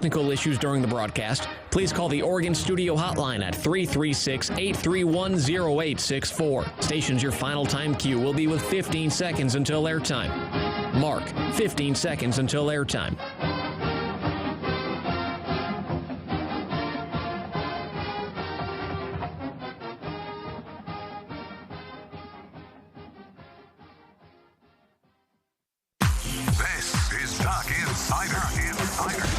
Technical issues during the broadcast, please call the Oregon Studio hotline at 336-831-0864. Stations, your final time cue will be with 15 seconds until airtime. Mark, 15 seconds until airtime.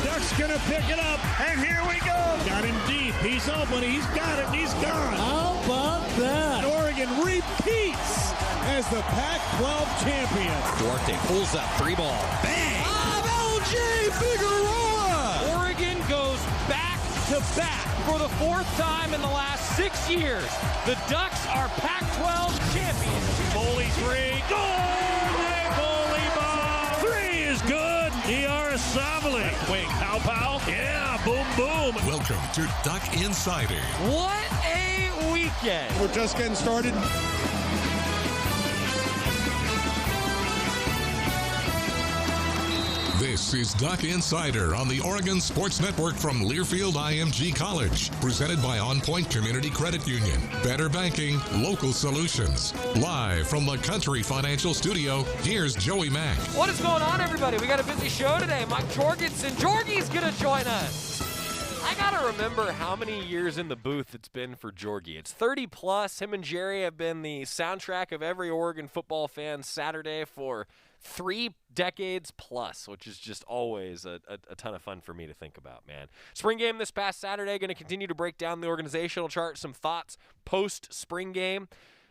Duck's gonna pick it up, and here we go. Got him deep. He's open. He's got it. And he's gone. How about that? Oregon repeats as the Pac-12 champion. Duarte pulls up, 3-ball. Bang! LJ Figueroa! Oregon goes back-to-back for the fourth time in the last 6 years. The Ducks are Pac-12 champions. Foley three. Goal! Foley ball. Three is good. Diarra-Savali. Wait, pow-pow? Yeah, boom, boom. Welcome to Duck Insider. What a weekend. We're just getting started. This is Duck Insider on the Oregon Sports Network from Learfield IMG College. Presented by On Point Community Credit Union. Better banking, local solutions. Live from the Country Financial Studio, here's Joey Mack. What is going on, everybody? We got a busy show today. Mike Jorgensen, Jorgie's going to join us. I got to remember how many years in the booth it's been for Jorgie. It's 30 plus. Him and Jerry have been the soundtrack of every Oregon football fan's Saturday for 3 decades plus, which is just always a ton of fun for me to think about, man. Spring game this past Saturday, going to continue to break down the organizational chart, some thoughts post-spring game.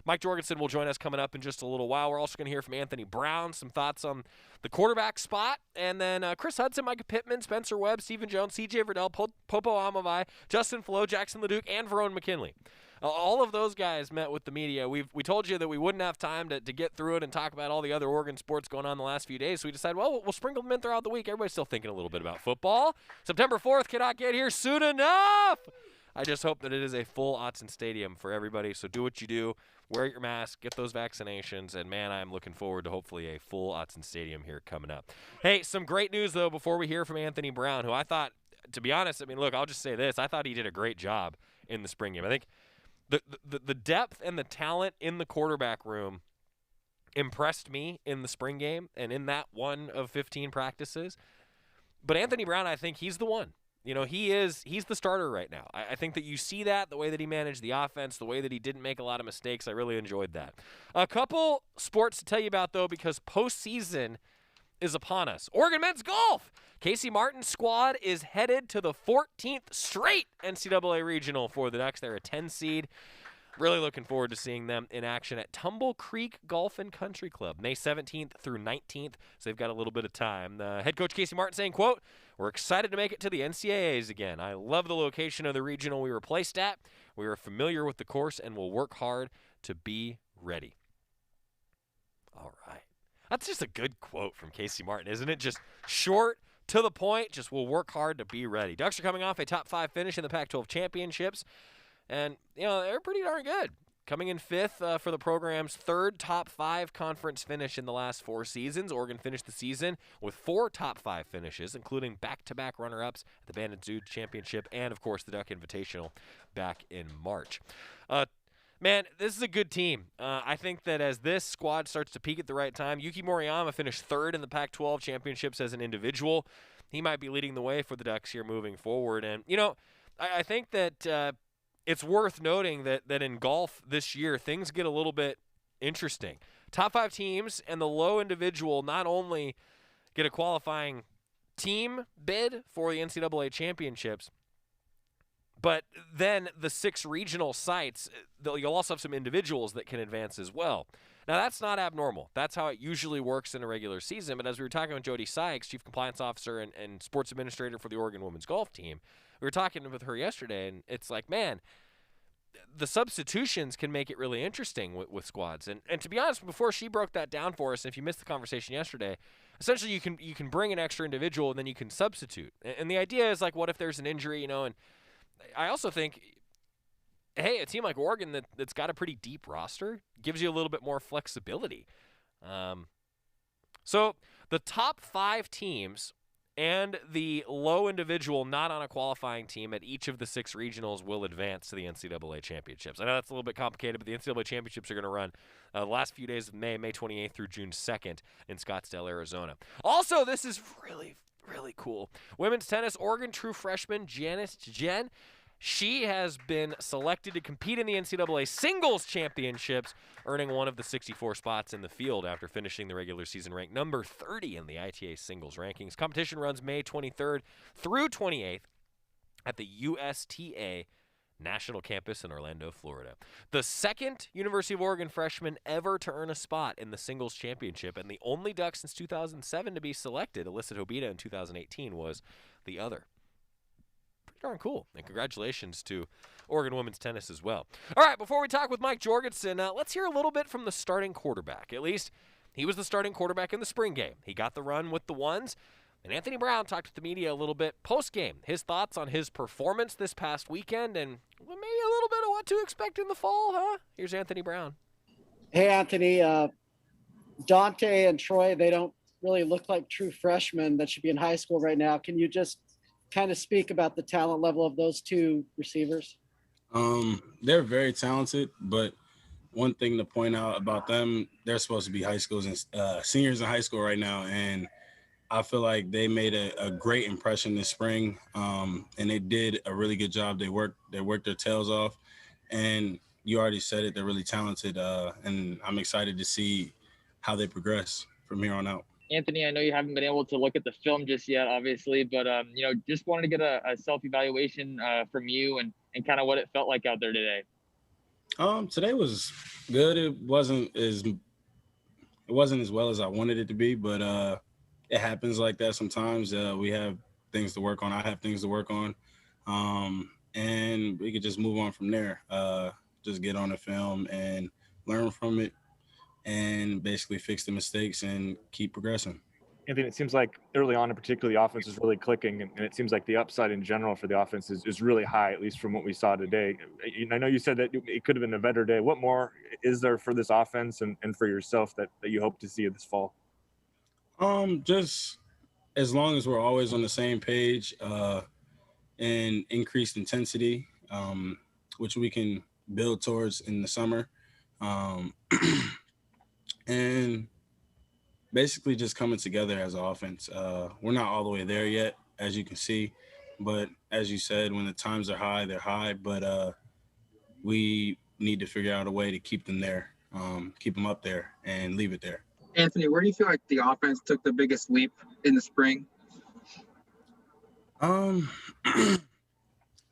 Mike Jorgensen will join us coming up in just a little while. We're also going to hear from Anthony Brown, some thoughts on the quarterback spot, and then Chris Hudson, Micah Pittman, Spencer Webb, Stephen Jones, C.J. Verdell, Popo Amavai, Justin Flo, Jackson LeDuc, and Verone McKinley. All of those guys met with the media. We told you that we wouldn't have time to get through it and talk about all the other Oregon sports going on the last few days, so we decided, well, we'll sprinkle them in throughout the week. Everybody's still thinking a little bit about football. September 4th cannot get here soon enough. I just hope that it is a full Hudson Stadium for everybody, so do what you do. Wear your mask, get those vaccinations, and, man, I'm looking forward to hopefully a full Hudson Stadium here coming up. Hey, some great news, though, before we hear from Anthony Brown, who I thought, to be honest, I mean, look, I'll just say this. I thought he did a great job in the spring game. I think the depth and the talent in the quarterback room impressed me in the spring game and in that one of 15 practices. But Anthony Brown, I think he's the one. You know, he's the starter right now. I think that you see that, the way that he managed the offense, the way that he didn't make a lot of mistakes. I really enjoyed that. A couple sports to tell you about, though, because postseason is upon us. Oregon men's golf. Casey Martin's squad is headed to the 14th straight NCAA regional for the Ducks. They're a 10 seed. Really looking forward to seeing them in action at Tumble Creek Golf and Country Club, May 17th through 19th, so they've got a little bit of time. Head coach Casey Martin saying, quote, "We're excited to make it to the NCAAs again. I love the location of the regional we were placed at. We are familiar with the course and will work hard to be ready." All right. That's just a good quote from Casey Martin, isn't it? Just short, to the point, just will work hard to be ready. Ducks are coming off a top 5 finish in the Pac-12 championships. And, you know, they're pretty darn good. Coming in 5th for the program's 3rd top 5 conference finish in the last 4 seasons. Oregon finished the season with 4 top 5 finishes, including back-to-back runner-ups at the Bandit Zoo Championship and, of course, the Duck Invitational back in March. Man, this is a good team. I think that as this squad starts to peak at the right time, Yuki Moriyama finished 3rd in the Pac-12 championships as an individual. He might be leading the way for the Ducks here moving forward. And, you know, I think that it's worth noting that in golf this year, things get a little bit interesting. Top 5 teams and the low individual not only get a qualifying team bid for the NCAA championships, but then the 6 regional sites, you'll also have some individuals that can advance as well. Now, that's not abnormal. That's how it usually works in a regular season. But as we were talking with Jody Sykes, Chief Compliance Officer and Sports Administrator for the Oregon Women's Golf Team, we were talking with her yesterday, and it's like, man, the substitutions can make it really interesting with squads. And to be honest, before she broke that down for us, and if you missed the conversation yesterday, essentially you can bring an extra individual and then you can substitute. And the idea is, like, what if there's an injury, you know? And I also think, hey, a team like Oregon that's got a pretty deep roster gives you a little bit more flexibility. So the top 5 teams and the low individual not on a qualifying team at each of the 6 regionals will advance to the NCAA championships. I know that's a little bit complicated, but the NCAA championships are going to run the last few days of May 28th through June 2nd in Scottsdale, Arizona. Also, this is really cool. Women's tennis, Oregon true freshman Janice Jen. She has been selected to compete in the NCAA singles championships, earning one of the 64 spots in the field after finishing the regular season ranked number 30 in the ITA singles rankings. Competition runs May 23rd through 28th at the USTA National Campus in Orlando, Florida. The second University of Oregon freshman ever to earn a spot in the singles championship, and the only Duck since 2007 to be selected, Alyssa Hobita in 2018, was the other. Pretty darn cool, and congratulations to Oregon women's tennis as well. All right, before we talk with Mike Jorgensen, let's hear a little bit from the starting quarterback. At least he was the starting quarterback in the spring game. He got the run with the ones. And Anthony Brown talked to the media a little bit post-game. His thoughts on his performance this past weekend and maybe a little bit of what to expect in the fall, huh? Here's Anthony Brown. Hey, Anthony. Dante and Troy, they don't really look like true freshmen that should be in high school right now. Can you just kind of speak about the talent level of those 2 receivers? They're very talented, but one thing to point out about them, they're supposed to be high schools and seniors in high school right now, and I feel like they made a great impression this spring, and they did a really good job. They worked their tails off, and you already said it. They're really talented, and I'm excited to see how they progress from here on out. Anthony, I know you haven't been able to look at the film just yet, obviously, but just wanted to get a self-evaluation from you and kind of what it felt like out there today. Today was good. It wasn't as well as I wanted it to be, but it happens like that sometimes. We have things to work on. I have things to work on. And we could just move on from there. Just get on the film and learn from it and basically fix the mistakes and keep progressing. Anthony, it seems like early on in particular, the offense is really clicking, and it seems like the upside in general for the offense is really high, at least from what we saw today. I know you said that it could have been a better day. What more is there for this offense and for yourself that you hope to see this fall? Just as long as we're always on the same page and increased intensity, which we can build towards in the summer. And basically just coming together as an offense. We're not all the way there yet, as you can see. But as you said, when the times are high, they're high. But we need to figure out a way to keep them there, keep them up there and leave it there. Anthony, where do you feel like the offense took the biggest leap in the spring?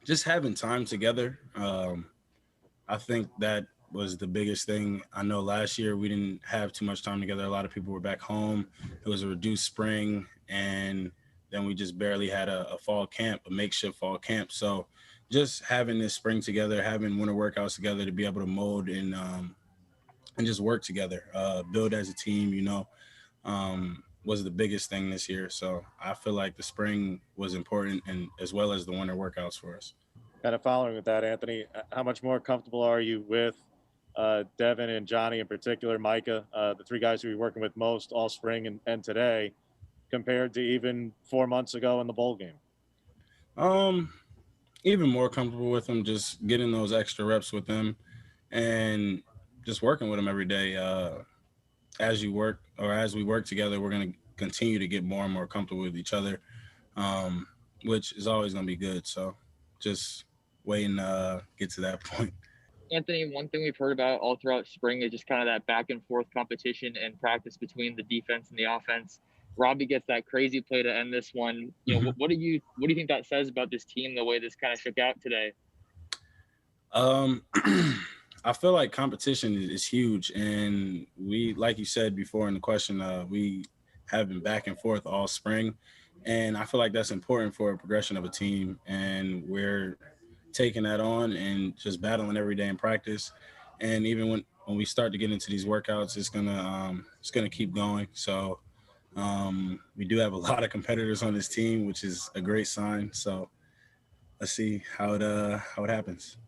Just having time together. I think that was the biggest thing. I know last year we didn't have too much time together. A lot of people were back home. It was a reduced spring, and then we just barely had a fall camp, a makeshift fall camp. So just having this spring together, having winter workouts together to be able to mold and just work together, build as a team, was the biggest thing this year. So I feel like the spring was important, and as well as the winter workouts for us. Kind of following with that, Anthony, how much more comfortable are you with Devin and Johnny in particular, Micah, the 3 guys who you're working with most all spring and today, compared to even 4 months ago in the bowl game? Even more comfortable with them, just getting those extra reps with them and just working with them every day. As we work together, we're going to continue to get more and more comfortable with each other, which is always going to be good. So just waiting to get to that point. Anthony, one thing we've heard about all throughout spring is just kind of that back and forth competition and practice between the defense and the offense. Robbie gets that crazy play to end this one. What do you think that says about this team, the way this kind of shook out today? I feel like competition is huge, and we, like you said before in the question, we have been back and forth all spring, and I feel like that's important for a progression of a team, and we're taking that on and just battling every day in practice. And even when we start to get into these workouts, it's gonna keep going. So we do have a lot of competitors on this team, which is a great sign. So let's see how it happens.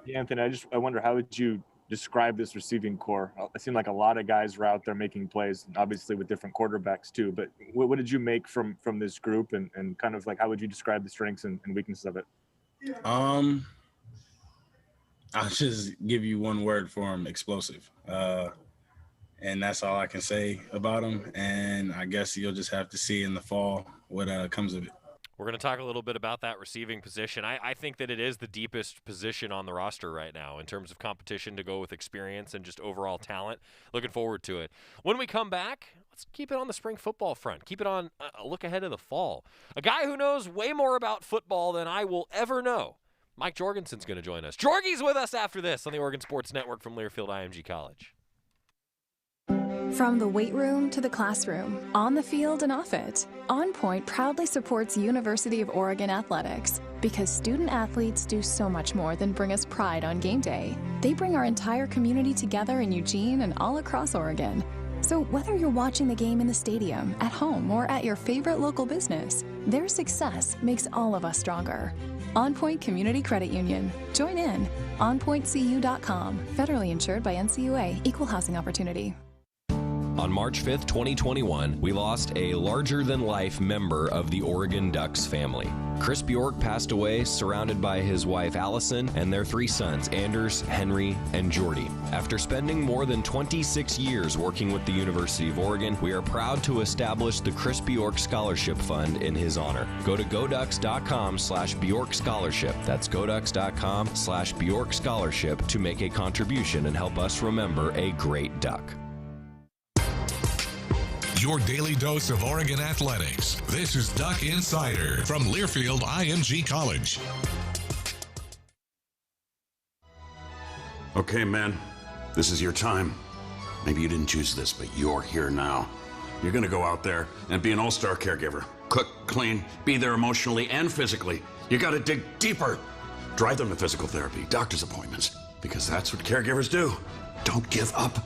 Yeah, Anthony, I wonder, how would you describe this receiving core? It seemed like a lot of guys were out there making plays, obviously with different quarterbacks too. But what did you make from this group, and kind of like how would you describe the strengths and weaknesses of it? I'll just give you one word for him: explosive. And that's all I can say about him. And I guess you'll just have to see in the fall what comes of it. We're going to talk a little bit about that receiving position. I think that it is the deepest position on the roster right now in terms of competition to go with experience and just overall talent. Looking forward to it. When we come back, let's keep it on the spring football front. Keep it on a look ahead of the fall. A guy who knows way more about football than I will ever know. Mike Jorgensen's going to join us. Jorgie's with us after this on the Oregon Sports Network from Learfield IMG College. From the weight room to the classroom, on the field and off it, On Point proudly supports University of Oregon athletics because student athletes do so much more than bring us pride on game day. They bring our entire community together in Eugene and all across Oregon. So whether you're watching the game in the stadium, at home, or at your favorite local business, their success makes all of us stronger. On Point Community Credit Union. Join in. OnPointCU.com. Federally insured by NCUA. Equal housing opportunity. On March 5th, 2021, we lost a larger-than-life member of the Oregon Ducks family. Chris Bjork passed away surrounded by his wife Allison and their 3 sons, Anders, Henry, and Jordy. After spending more than 26 years working with the University of Oregon, we are proud to establish the Chris Bjork Scholarship Fund in his honor. Go to goducks.com/Bjork Scholarship. That's goducks.com/Bjork Scholarship to make a contribution and help us remember a great Duck. Your daily dose of Oregon athletics. This is Duck Insider from Learfield IMG College. Okay, man, this is your time. Maybe you didn't choose this, but you're here now. You're gonna go out there and be an all-star caregiver. Cook, clean, be there emotionally and physically. You gotta dig deeper. Drive them to physical therapy, doctor's appointments, because that's what caregivers do. Don't give up.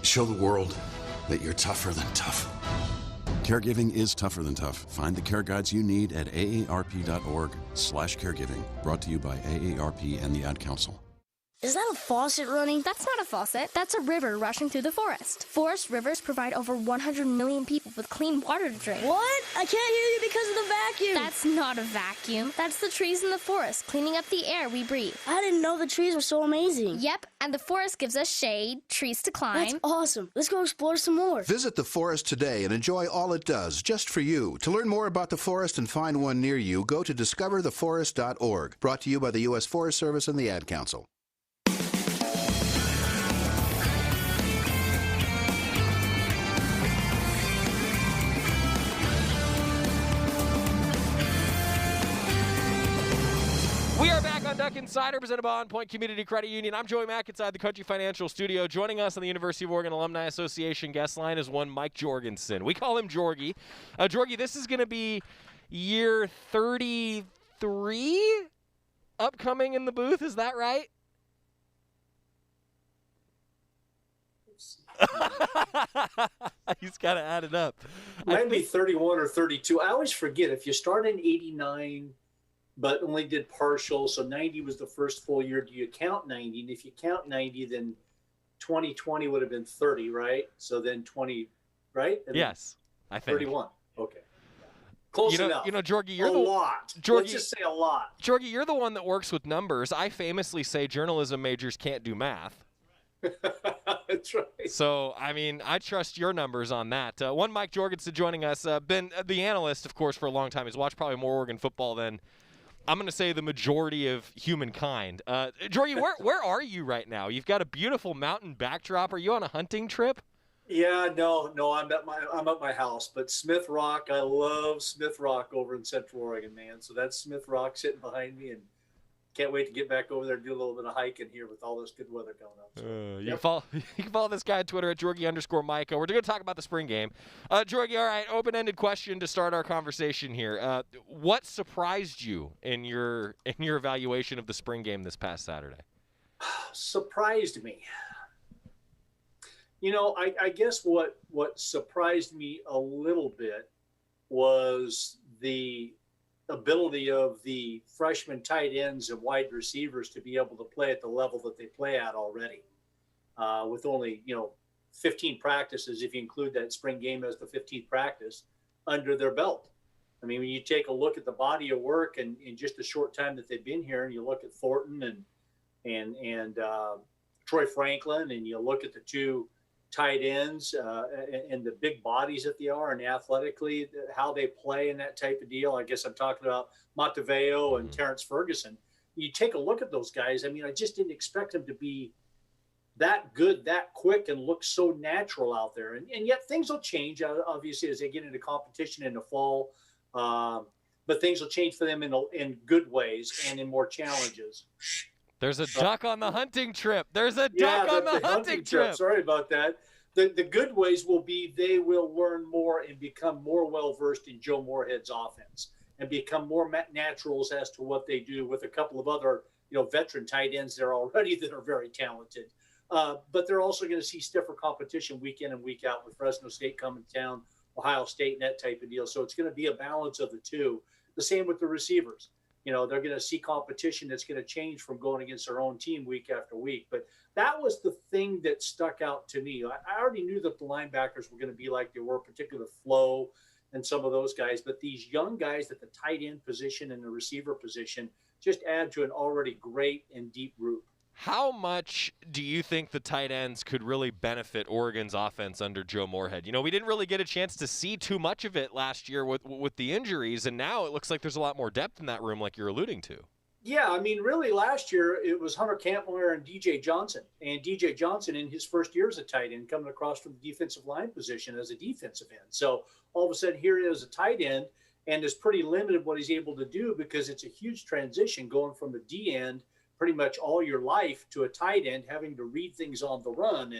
Show the world that you're tougher than tough. Caregiving is tougher than tough. Find the care guides you need at aarp.org/caregiving. Brought to you by AARP and the Ad Council. Is that a faucet running? That's not a faucet. That's a river rushing through the forest. Forest rivers provide over 100 million people with clean water to drink. What? I can't hear you because of the vacuum. That's not a vacuum. That's the trees in the forest cleaning up the air we breathe. I didn't know the trees were so amazing. Yep, and the forest gives us shade, trees to climb. That's awesome. Let's go explore some more. Visit the forest today and enjoy all it does, just for you. To learn more about the forest and find one near you, go to discovertheforest.org. Brought to you by the U.S. Forest Service and the Ad Council. We are back on Duck Insider, presented by On Point Community Credit Union. I'm Joey Mack inside the Country Financial Studio. Joining us on the University of Oregon Alumni Association guest line is one Mike Jorgensen. We call him Jorgie. Jorgie, this is going to be year 33 upcoming in the booth. Is that right? He's got to add it up. Might be 31 or 32. I always forget. If you start in 89 but only did partial, so 90 was the first full year, do you count 90? And if you count 90, then 2020 would have been 30, right? So then 20, right? And yes, I think. 31. Okay. Close enough. You know, Jorgie, you're a lot. Jorgie, let's just say a lot. Jorgie, you're the one that works with numbers. I famously say journalism majors can't do math. That's right. So, I mean, I trust your numbers on that. One Mike Jorgensen joining us, been the analyst, of course, for a long time. He's watched probably more Oregon football than, I'm going to say, the majority of humankind. Jorgie, where are you right now? You've got a beautiful mountain backdrop. Are you on a hunting trip? Yeah, no, I'm at my house. But Smith Rock, I love Smith Rock over in Central Oregon, man. So that's Smith Rock sitting behind me, and can't wait to get back over there and do a little bit of hiking here with all this good weather going on. So, you can follow this guy on Twitter at Jorgie_Mike. We're going to talk about the spring game. Jorgie, all right, open-ended question to start our conversation here. What surprised you in your evaluation of the spring game this past Saturday? Surprised me. You know, I guess what surprised me a little bit was the ability of the freshman tight ends and wide receivers to be able to play at the level that they play at already. with only 15 practices, if you include that spring game as the 15th practice, under their belt. I mean, when you take a look at the body of work and in just the short time that they've been here, and you look at Thornton and Troy Franklin, and you look at the two tight ends and the big bodies that they are, and athletically how they play in that type of deal. I guess I'm talking about Monteveo and Terrence Ferguson. You take a look at those guys. I mean, I just didn't expect them to be that good, that quick, and look so natural out there. And yet things will change, obviously, as they get into competition in the fall. But things will change for them in good ways and in more challenges. There's a duck on the hunting trip. There's a duck on the hunting trip. Sorry about that. The good ways will be they will learn more and become more well-versed in Joe Morehead's offense and become more naturals as to what they do with a couple of other, veteran tight ends there already that are very talented. But they're also going to see stiffer competition week in and week out with Fresno State coming to town, Ohio State, and that type of deal. So it's going to be a balance of the two. The same with the receivers. They're going to see competition that's going to change from going against their own team week after week. But that was the thing that stuck out to me. I already knew that the linebackers were going to be like they were, particularly Flo and some of those guys. But these young guys at the tight end position and the receiver position just add to an already great and deep group. How much do you think the tight ends could really benefit Oregon's offense under Joe Morehead? We didn't really get a chance to see too much of it last year with the injuries, and now it looks like there's a lot more depth in that room, like you're alluding to. Yeah, I mean, really last year it was Hunter Kampmeyer and DJ Johnson. And DJ Johnson in his first year as a tight end coming across from the defensive line position as a defensive end. So all of a sudden here he is a tight end and is pretty limited what he's able to do because it's a huge transition going from the D end pretty much all your life to a tight end, having to read things on the run.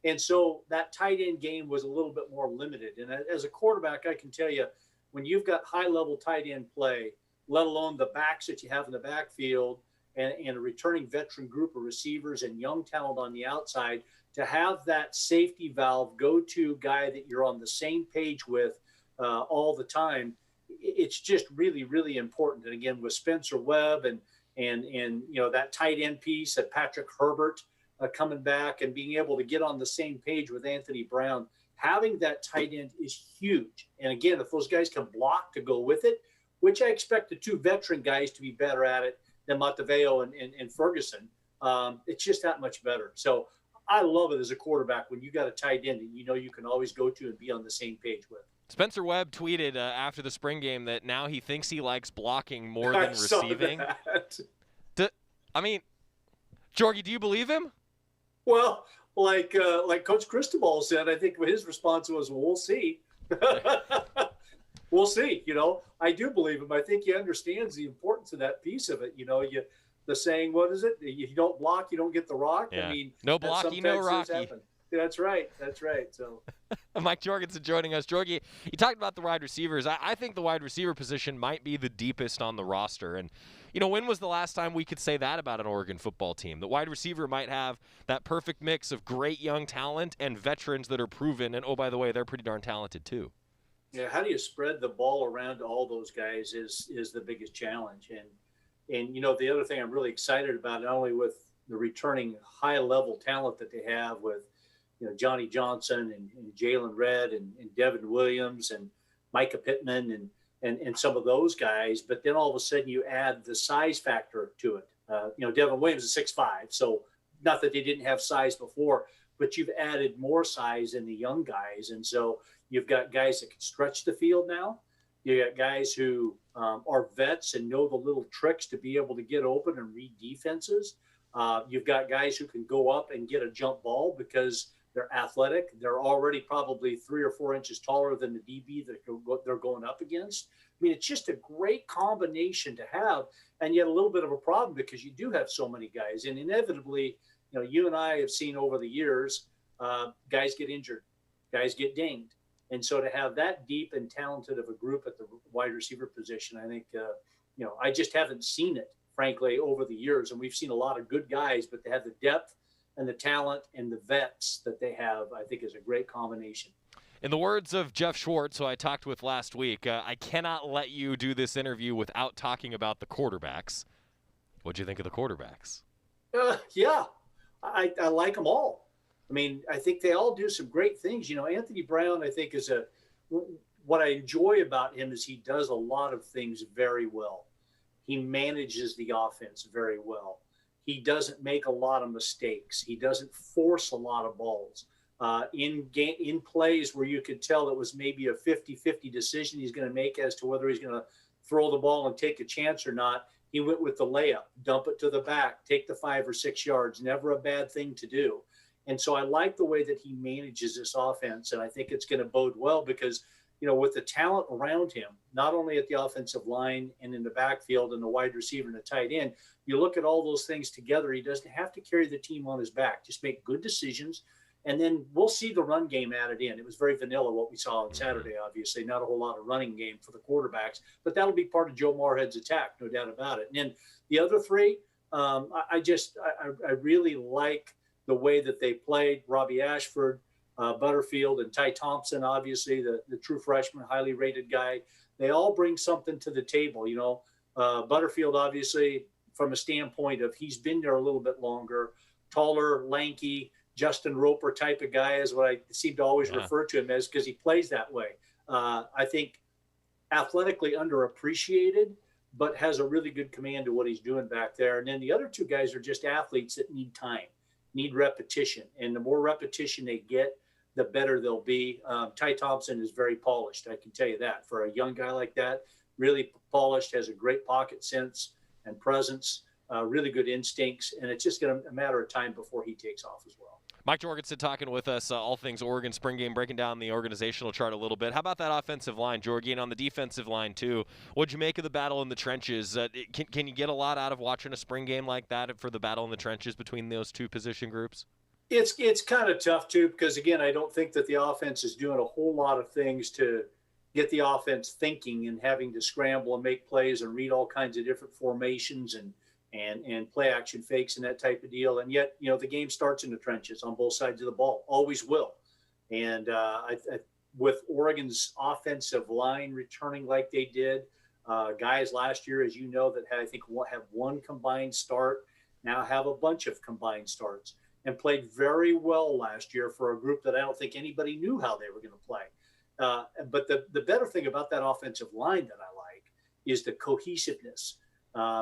And so that tight end game was a little bit more limited. And as a quarterback, I can tell you, when you've got high-level tight end play, let alone the backs that you have in the backfield and a returning veteran group of receivers and young talent on the outside, to have that safety valve go-to guy that you're on the same page with all the time, it's just really, really important. And again, with Spencer Webb and that tight end piece at Patrick Herbert coming back and being able to get on the same page with Anthony Brown, having that tight end is huge. And again, if those guys can block to go with it, which I expect the two veteran guys to be better at it than Monteveo and Ferguson, it's just that much better. So I love it as a quarterback when you got a tight end and you can always go to and be on the same page with. Spencer Webb tweeted after the spring game that now he thinks he likes blocking more than receiving. I mean, Jorgie, do you believe him? Well, like Coach Cristobal said, I think his response was, well, we'll see. We'll see. I do believe him. I think he understands the importance of that piece of it. The saying, what is it? You don't block, you don't get the rock. Yeah. I mean, no blocky, no rocky. That's right. So, Mike Jorgensen joining us. Jorgie, you talked about the wide receivers. I think the wide receiver position might be the deepest on the roster. And, when was the last time we could say that about an Oregon football team? The wide receiver might have that perfect mix of great young talent and veterans that are proven. And, oh, by the way, they're pretty darn talented too. Yeah, how do you spread the ball around to all those guys is the biggest challenge. And the other thing I'm really excited about, not only with the returning high-level talent that they have with Johnny Johnson and Jalen Redd and Devin Williams and Micah Pittman and some of those guys. But then all of a sudden you add the size factor to it. Devin Williams is 6'5", so not that they didn't have size before, but you've added more size in the young guys. And so you've got guys that can stretch the field now. You got guys who are vets and know the little tricks to be able to get open and read defenses. You've got guys who can go up and get a jump ball because they're athletic. They're already probably 3 or 4 inches taller than the DB that they're going up against. I mean, it's just a great combination to have, and yet a little bit of a problem because you do have so many guys. And inevitably, you and I have seen over the years, guys get injured, guys get dinged. And so to have that deep and talented of a group at the wide receiver position, I think, I just haven't seen it, frankly, over the years. And we've seen a lot of good guys, but they have the depth and the talent and the vets that they have, I think, is a great combination. In the words of Jeff Schwartz, who I talked with last week, I cannot let you do this interview without talking about the quarterbacks. What'd you think of the quarterbacks? Yeah, I like them all. I mean, I think they all do some great things. Anthony Brown, I think, what I enjoy about him is he does a lot of things very well. He manages the offense very well. He doesn't make a lot of mistakes. He doesn't force a lot of balls. In plays where you could tell it was maybe a 50-50 decision he's going to make as to whether he's going to throw the ball and take a chance or not, he went with the layup, dump it to the back, take the 5 or 6 yards. Never a bad thing to do. And so I like the way that he manages this offense, and I think it's going to bode well because, with the talent around him, not only at the offensive line and in the backfield and the wide receiver and the tight end, you look at all those things together, he doesn't have to carry the team on his back. Just make good decisions, and then we'll see the run game added in. It was very vanilla what we saw on Saturday, obviously. Not a whole lot of running game for the quarterbacks, but that'll be part of Joe Morehead's attack, no doubt about it. And then the other three, I really like the way that they played. Robbie Ashford, Butterfield, and Ty Thompson, obviously the true freshman, highly rated guy. They all bring something to the table. Butterfield, obviously, from a standpoint of he's been there a little bit longer, taller, lanky, Justin Roper type of guy is what I seem to always refer to him as because he plays that way. I think athletically underappreciated, but has a really good command of what he's doing back there. And then the other two guys are just athletes that need time, need repetition. And the more repetition they get, the better they'll be. Ty Thompson is very polished, I can tell you that. For a young guy like that, really polished, has a great pocket sense and presence, really good instincts, and it's just a matter of time before he takes off as well. Mike Jorgensen talking with us, all things Oregon spring game, breaking down the organizational chart a little bit. How about that offensive line, Jorgie? And on the defensive line, too, what'd you make of the battle in the trenches? Can you get a lot out of watching a spring game like that for the battle in the trenches between those two position groups? It's kind of tough, too, because, again, I don't think that the offense is doing a whole lot of things to get the offense thinking and having to scramble and make plays and read all kinds of different formations and play action fakes and that type of deal. And yet, the game starts in the trenches on both sides of the ball, always will. And with Oregon's offensive line returning like they did, guys last year, as you know, that I think have one combined start, now have a bunch of combined starts and played very well last year for a group that I don't think anybody knew how they were going to play. But the better thing about that offensive line that I like is the cohesiveness.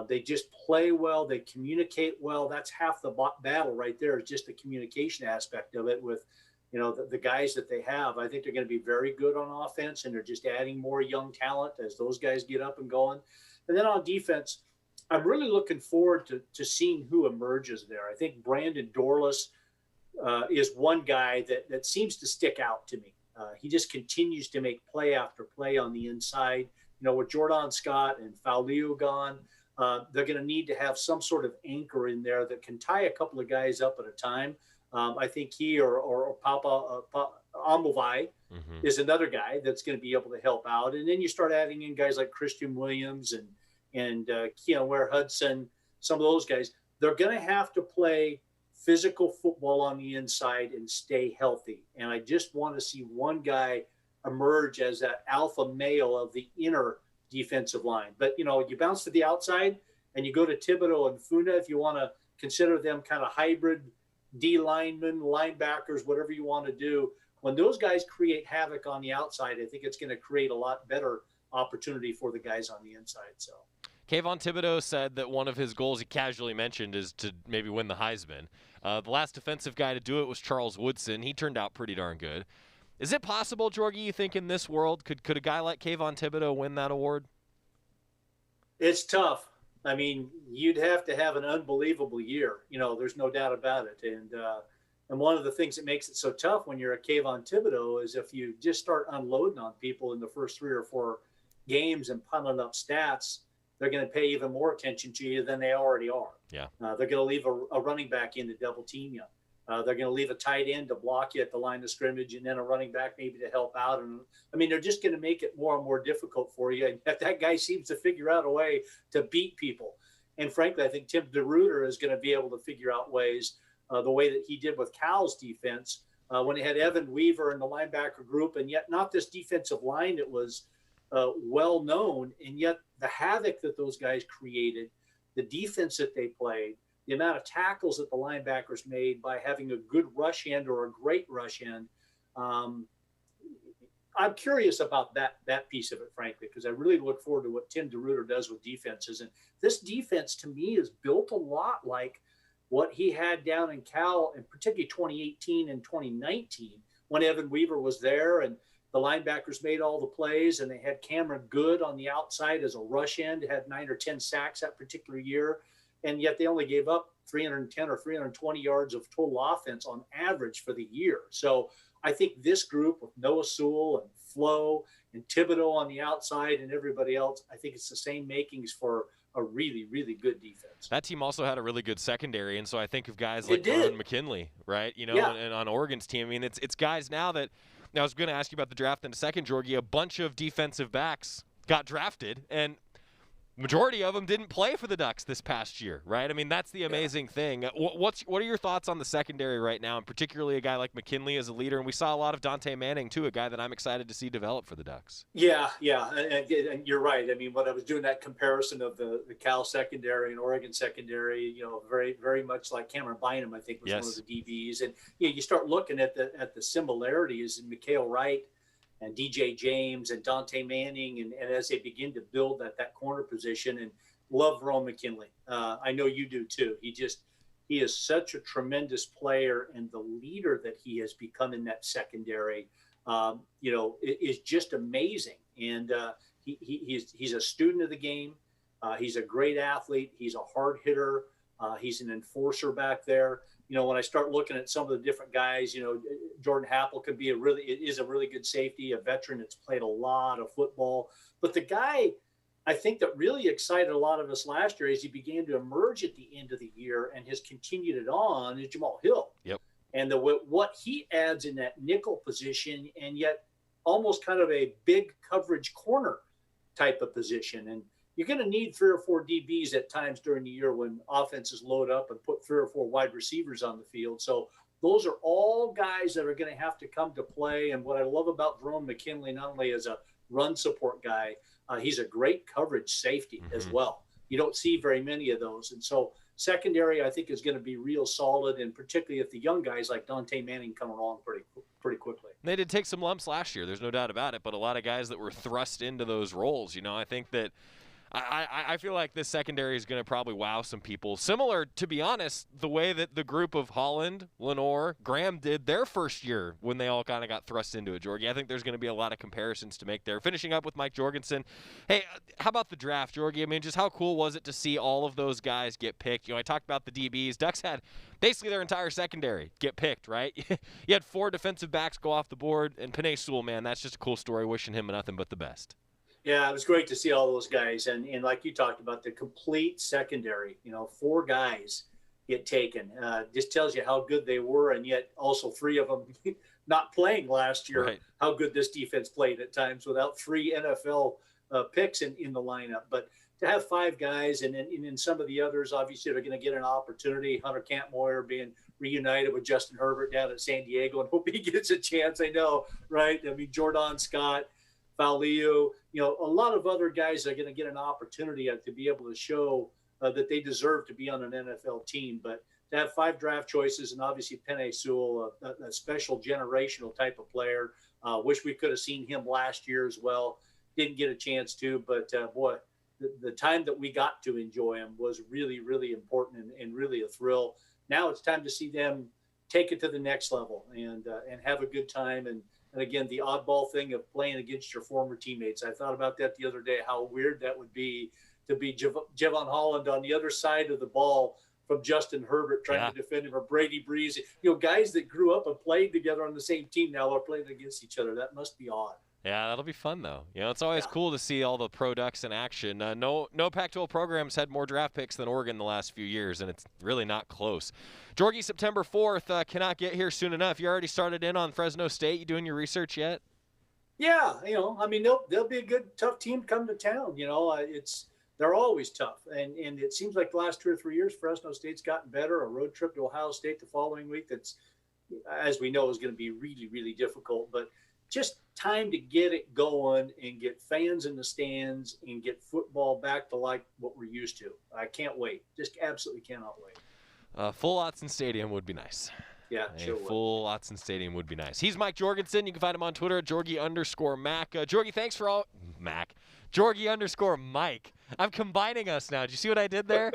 They just play well. They communicate well. That's half the battle right there, is just the communication aspect of it with, the guys that they have. I think they're going to be very good on offense, and they're just adding more young talent as those guys get up and going. And then on defense, I'm really looking forward to seeing who emerges there. I think Brandon Dorlus is one guy that seems to stick out to me. He just continues to make play after play on the inside. With Jordan Scott and Fauliu gone, they're going to need to have some sort of anchor in there that can tie a couple of guys up at a time. I think he or Papa Amovai is another guy that's going to be able to help out. And then you start adding in guys like Christian Williams and Keonware Hudson, some of those guys. They're going to have to play physical football on the inside and stay healthy. And I just want to see one guy emerge as that alpha male of the inner defensive line. But, you bounce to the outside and you go to Thibodeau and Funa, if you want to consider them kind of hybrid D linemen, linebackers, whatever you want to do. When those guys create havoc on the outside, I think it's going to create a lot better opportunity for the guys on the inside. So Kayvon Thibodeau said that one of his goals, he casually mentioned, is to maybe win the Heisman. The last defensive guy to do it was Charles Woodson. He turned out pretty darn good. Is it possible, Jorgie, you think in this world, could a guy like Kayvon Thibodeau win that award? It's tough. I mean, you'd have to have an unbelievable year. There's no doubt about it. And one of the things that makes it so tough when you're a Kayvon Thibodeau is if you just start unloading on people in the first 3 or 4 games and piling up stats, they're going to pay even more attention to you than they already are. Yeah. They're going to leave a running back in to double team you. They're going to leave a tight end to block you at the line of scrimmage and then a running back maybe to help out. And they're just going to make it more and more difficult for you. And that guy seems to figure out a way to beat people. And frankly, I think Tim DeRuyter is going to be able to figure out ways, the way that he did with Cal's defense, when he had Evan Weaver in the linebacker group, and yet not this defensive line that was well known, and yet the havoc that those guys created, the defense that they played, the amount of tackles that the linebackers made by having a good rush end or a great rush end. I'm curious about that piece of it, frankly, because I really look forward to what Tim DeRuyter does with defenses. And this defense, to me, is built a lot like what he had down in Cal, and particularly 2018 and 2019, when Evan Weaver was there and the linebackers made all the plays, and they had Cameron Good on the outside as a rush end, had 9 or 10 sacks that particular year. And yet they only gave up 310 or 320 yards of total offense on average for the year. So I think this group with Noah Sewell and Flo and Thibodeau on the outside and everybody else, I think it's the same makings for a really, really good defense. That team also had a really good secondary, and so I think of guys like Ron McKinley, right? You know, and on Oregon's team. I mean, it's guys now that – I was going to ask you about the draft in a second, Jorgie. A bunch of defensive backs got drafted, and majority of them didn't play for the Ducks this past year, right? I mean, that's the amazing thing. What are your thoughts on the secondary right now, and particularly a guy like McKinley as a leader? And we saw a lot of Dante Manning, too, a guy that I'm excited to see develop for the Ducks. Yeah, and you're right. I mean, when I was doing that comparison of the Cal secondary and Oregon secondary, you know, very, very much like Cameron Bynum, I think, was one of the DBs. And you start looking at the similarities in Mikhail Wright and DJ James and Dante Manning, and as they begin to build that corner position, and love Ron McKinley. I know you do too. He is such a tremendous player, and the leader that he has become in that secondary, you know, is just amazing. And he's a student of the game. He's a great athlete. He's a hard hitter. He's an enforcer back there. You know, when I start looking at some of the different guys, you know, Jordan Happel is a really good safety, a veteran that's played a lot of football. But the guy I think that really excited a lot of us last year as he began to emerge at the end of the year and has continued it on is Jamal Hill. Yep. And what he adds in that nickel position, and yet almost kind of a big coverage corner type of position. And you're going to need 3 or 4 DBs at times during the year when offenses load up and put 3 or 4 wide receivers on the field. So those are all guys that are going to have to come to play. And what I love about Jerome McKinley, not only as a run support guy, he's a great coverage safety as well. You don't see very many of those. And so secondary, I think, is going to be real solid, and particularly if the young guys like Dante Manning come along pretty quickly. They did take some lumps last year. There's no doubt about it, but a lot of guys that were thrust into those roles. You know, I think that I feel like this secondary is going to probably wow some people. Similar, to be honest, the way that the group of Holland, Lenore, Graham did their first year when they all kind of got thrust into it, Jorgie. I think there's going to be a lot of comparisons to make there. Finishing up with Mike Jorgensen. Hey, how about the draft, Jorgie? I mean, just how cool was it to see all of those guys get picked? You know, I talked about the DBs. Ducks had basically their entire secondary get picked, right? You had 4 defensive backs go off the board, and Penei Sewell, man, that's just a cool story. Wishing him nothing but the best. Yeah, it was great to see all those guys. And like you talked about, the complete secondary, you know, 4 guys get taken. Just tells you how good they were, and yet also 3 of them not playing last year, right. How good this defense played at times without 3 NFL picks in the lineup. But to have 5 guys, and then some of the others, obviously, are going to get an opportunity. Hunter Kampmoyer being reunited with Justin Herbert down at San Diego, and hope he gets a chance. I know, right? I mean, Jordan Scott, Fauliu, you know, a lot of other guys are going to get an opportunity to be able to show that they deserve to be on an NFL team. But to have 5 draft choices, and obviously Penei Sewell, a special generational type of player. Wish we could have seen him last year as well. Didn't get a chance to, but boy, the time that we got to enjoy him was really, really important and really a thrill. Now it's time to see them take it to the next level and have a good time. And again, the oddball thing of playing against your former teammates. I thought about that the other day, how weird that would be to be Javon Holland on the other side of the ball from Justin Herbert trying to defend him, or Brady Breeze. You know, guys that grew up and played together on the same team now are playing against each other. That must be odd. Yeah, that'll be fun, though. You know, it's always cool to see all the pro Ducks in action. No Pac-12 programs had more draft picks than Oregon the last few years, and it's really not close. Jorgie, September 4th, cannot get here soon enough. You already started in on Fresno State. You doing your research yet? Yeah, you know, I mean, they'll be a good, tough team to come to town. You know, they're always tough, and it seems like the last 2 or 3 years, Fresno State's gotten better. A road trip to Ohio State the following week, that's, as we know, is going to be really, really difficult, but just time to get it going and get fans in the stands and get football back to like what we're used to. I can't wait. Just absolutely cannot wait. Full Hudson Stadium would be nice. Yeah, A full Hudson Stadium would be nice. He's Mike Jorgensen. You can find him on Twitter at Jorgie_Mac. Jorgie, thanks for all. Mac. Jorgie_Mike. I'm combining us now. Did you see what I did there?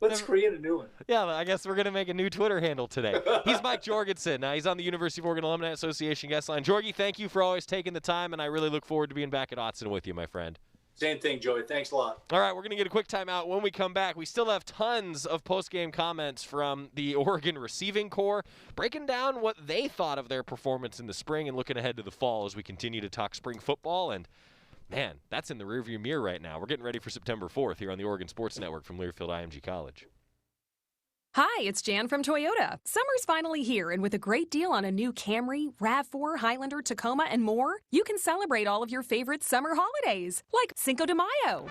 Let's create a new one. Yeah, I guess we're going to make a new Twitter handle today. He's Mike Jorgensen. He's on the University of Oregon Alumni Association guest line. Jorgie, thank you for always taking the time, and I really look forward to being back at Hudson with you, my friend. Same thing, Joey. Thanks a lot. All right, we're going to get a quick timeout. When we come back, we still have tons of post-game comments from the Oregon receiving corps, breaking down what they thought of their performance in the spring and looking ahead to the fall as we continue to talk spring football. And, man, that's in the rearview mirror right now. We're getting ready for September 4th here on the Oregon Sports Network from Learfield IMG College. Hi, it's Jan from Toyota. Summer's finally here, and with a great deal on a new Camry, RAV4, Highlander, Tacoma, and more, you can celebrate all of your favorite summer holidays, like Cinco de Mayo,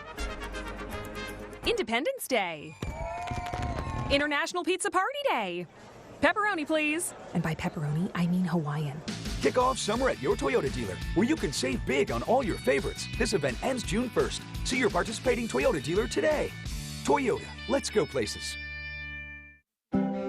Independence Day, International Pizza Party Day. Pepperoni, please. And by pepperoni, I mean Hawaiian. Kick off summer at your Toyota dealer, where you can save big on all your favorites. This event ends June 1st. See your participating Toyota dealer today. Toyota, let's go places.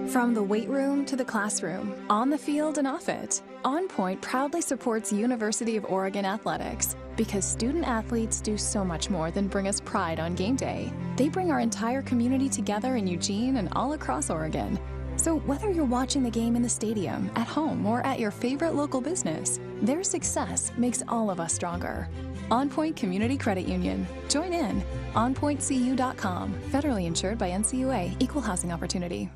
From the weight room to the classroom, on the field and off it, On Point proudly supports University of Oregon athletics because student athletes do so much more than bring us pride on game day. They bring our entire community together in Eugene and all across Oregon. So whether you're watching the game in the stadium, at home, or at your favorite local business, their success makes all of us stronger. On Point Community Credit Union. Join in. OnPointCU.com. Federally insured by NCUA. Equal housing opportunity.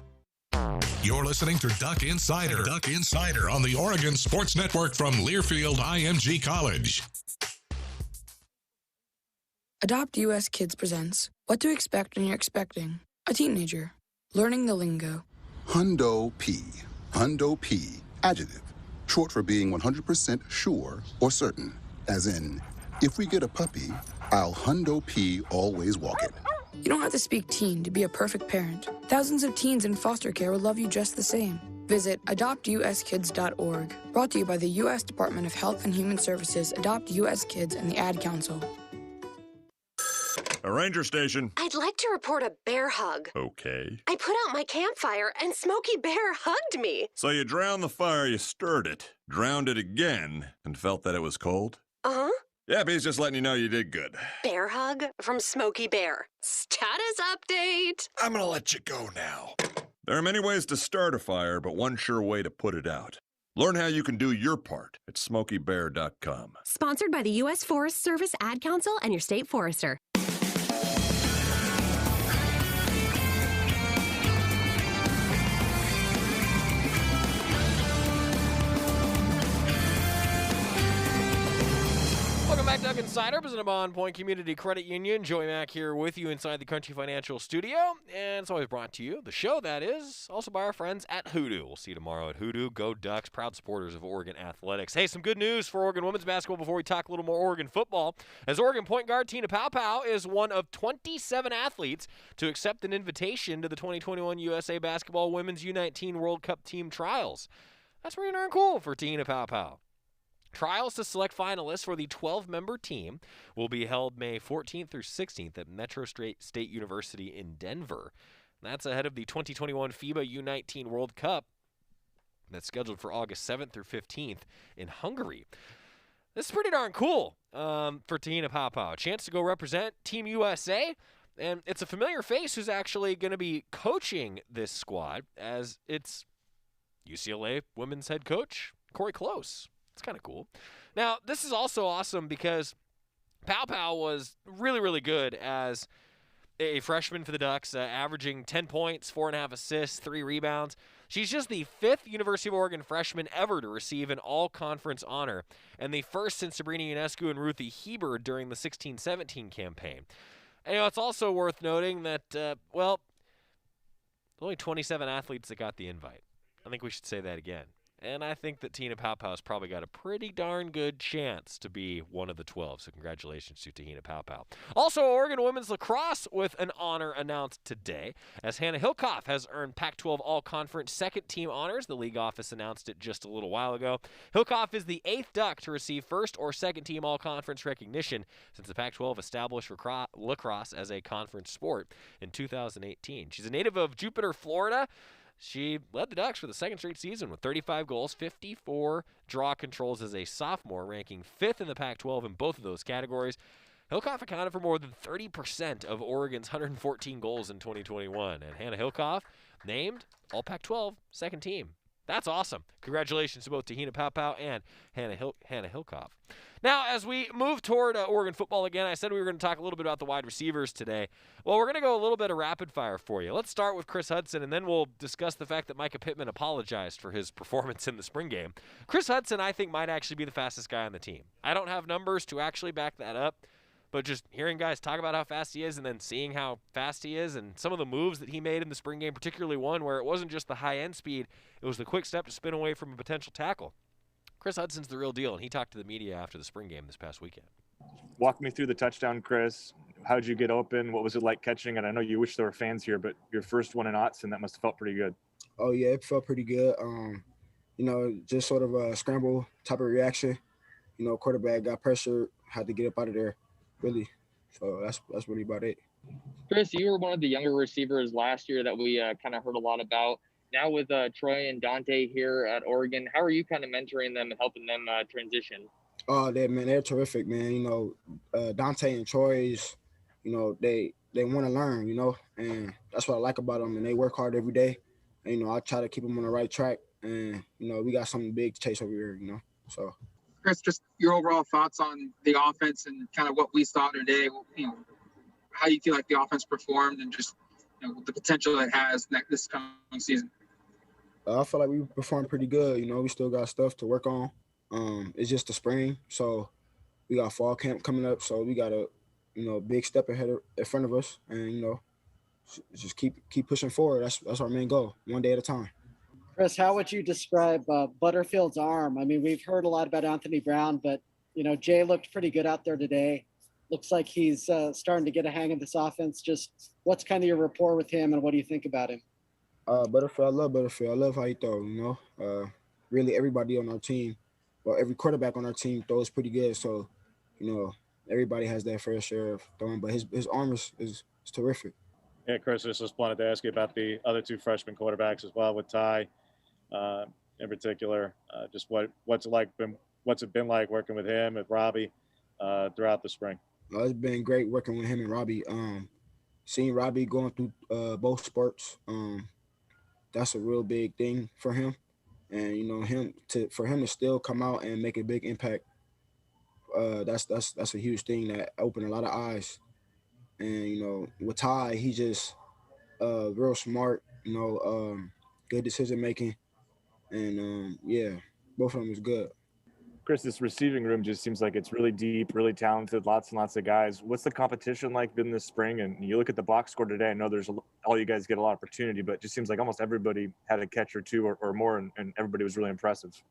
You're listening to Duck Insider. Duck Insider on the Oregon Sports Network from Learfield IMG College. Adopt US Kids presents What to Expect When You're Expecting a Teenager. Learning the lingo. Hundo P. Hundo P. Adjective. Short for being 100% sure or certain. As in, if we get a puppy, I'll Hundo P always walk it. You don't have to speak teen to be a perfect parent. Thousands of teens in foster care will love you just the same. Visit adoptuskids.org. Brought to you by the U.S. Department of Health and Human Services, Adopt U.S. Kids, and the Ad Council. A ranger station. I'd like to report a bear hug. Okay. I put out my campfire and Smokey Bear hugged me. So you drowned the fire, you stirred it, drowned it again, and felt that it was cold? Uh-huh. Yep, he's just letting you know you did good. Bear hug from Smokey Bear. Status update. I'm gonna let you go now. There are many ways to start a fire, but one sure way to put it out. Learn how you can do your part at SmokeyBear.com. Sponsored by the U.S. Forest Service, Ad Council, and your state forester. Welcome back, Duck Insider, presented by On Point Community Credit Union. Joey Mack here with you inside the Country Financial Studio. And it's always brought to you, the show that is, also by our friends at Hoodoo. We'll see you tomorrow at Hoodoo. Go Ducks, proud supporters of Oregon athletics. Hey, some good news for Oregon women's basketball before we talk a little more Oregon football. As Oregon point guard Tina Paopao is one of 27 athletes to accept an invitation to the 2021 USA Basketball Women's U19 World Cup team trials. That's pretty darn cool for Tina Paopao. Trials to select finalists for the 12-member team will be held May 14th through 16th at Metro State University in Denver. That's ahead of the 2021 FIBA U19 World Cup that's scheduled for August 7th through 15th in Hungary. This is pretty darn cool for Tina Paopao. A chance to go represent Team USA, and it's a familiar face who's actually going to be coaching this squad, as it's UCLA women's head coach Corey Close. It's kind of cool. Now, this is also awesome because Paopao was really, really good as a freshman for the Ducks, averaging 10 points, 4.5 assists, 3 rebounds. She's just the 5th University of Oregon freshman ever to receive an all-conference honor, and the first since Sabrina Ionescu and Ruthie Heber during the 16-17 campaign. And, it's also worth noting that, there's only 27 athletes that got the invite. I think we should say that again. And I think that Tina Paopau's probably got a pretty darn good chance to be one of the 12. So congratulations to Tina Paopau. Also, Oregon women's lacrosse with an honor announced today, as Hannah Hilkoff has earned Pac-12 All-Conference second-team honors. The league office announced it just a little while ago. Hilkoff is the 8th Duck to receive first or second-team All-Conference recognition since the Pac-12 established lacrosse as a conference sport in 2018. She's a native of Jupiter, Florida. She led the Ducks for the second straight season with 35 goals, 54 draw controls as a sophomore, ranking 5th in the Pac-12 in both of those categories. Hilkoff accounted for more than 30% of Oregon's 114 goals in 2021. And Hannah Hilkoff named All Pac-12 second team. That's awesome. Congratulations to both Tina Paopau and Hannah Hilkoff. Now, as we move toward Oregon football again, I said we were going to talk a little bit about the wide receivers today. Well, we're going to go a little bit of rapid fire for you. Let's start with Chris Hudson, and then we'll discuss the fact that Micah Pittman apologized for his performance in the spring game. Chris Hudson, I think, might actually be the fastest guy on the team. I don't have numbers to actually back that up, but just hearing guys talk about how fast he is and then seeing how fast he is and some of the moves that he made in the spring game, particularly one where it wasn't just the high-end speed, it was the quick step to spin away from a potential tackle. Chris Hudson's the real deal, and he talked to the media after the spring game this past weekend. Walk me through the touchdown, Chris. How'd you get open? What was it like catching? And I know you wish there were fans here, but your first one in Hudson, that must have felt pretty good. Oh, yeah, it felt pretty good. Just sort of a scramble type of reaction. Quarterback got pressured, had to get up out of there, really. So that's really about it. Chris, you were one of the younger receivers last year that we kind of heard a lot about. Now with Troy and Dante here at Oregon, how are you kind of mentoring them and helping them transition? Oh, they're terrific, man. Dante and Troy's, they want to learn, and that's what I like about them. And they work hard every day. And, I try to keep them on the right track. And, we got something big to chase over here, So, Chris, just your overall thoughts on the offense and kind of what we saw today, how you feel like the offense performed and just the potential it has this coming season. I feel like we performed pretty good. We still got stuff to work on. It's just the spring, so we got fall camp coming up. So we got a, big step ahead in front of us, and just keep pushing forward. That's our main goal, one day at a time. Chris, how would you describe Butterfield's arm? I mean, we've heard a lot about Anthony Brown, but Jay looked pretty good out there today. Looks like he's starting to get a hang of this offense. Just what's kind of your rapport with him, and what do you think about him? Butterfield, I love Butterfield. I love how he throws, really everybody on our team, every quarterback on our team throws pretty good. So, everybody has their fair share of throwing, but his arm is terrific. Yeah, Chris, I just wanted to ask you about the other two freshman quarterbacks as well, with Ty in particular. Just what's it been like working with him and Robbie throughout the spring? It's been great working with him and Robbie. Seeing Robbie going through both sports, that's a real big thing for him. And for him to still come out and make a big impact, that's a huge thing that opened a lot of eyes. And with Ty, he's just real smart, good decision making, and both of them is good. Chris, this receiving room just seems like it's really deep, really talented, lots and lots of guys. What's the competition like been this spring? And you look at the box score today, I know all you guys get a lot of opportunity, but it just seems like almost everybody had a catch or two or more, and everybody was really impressive.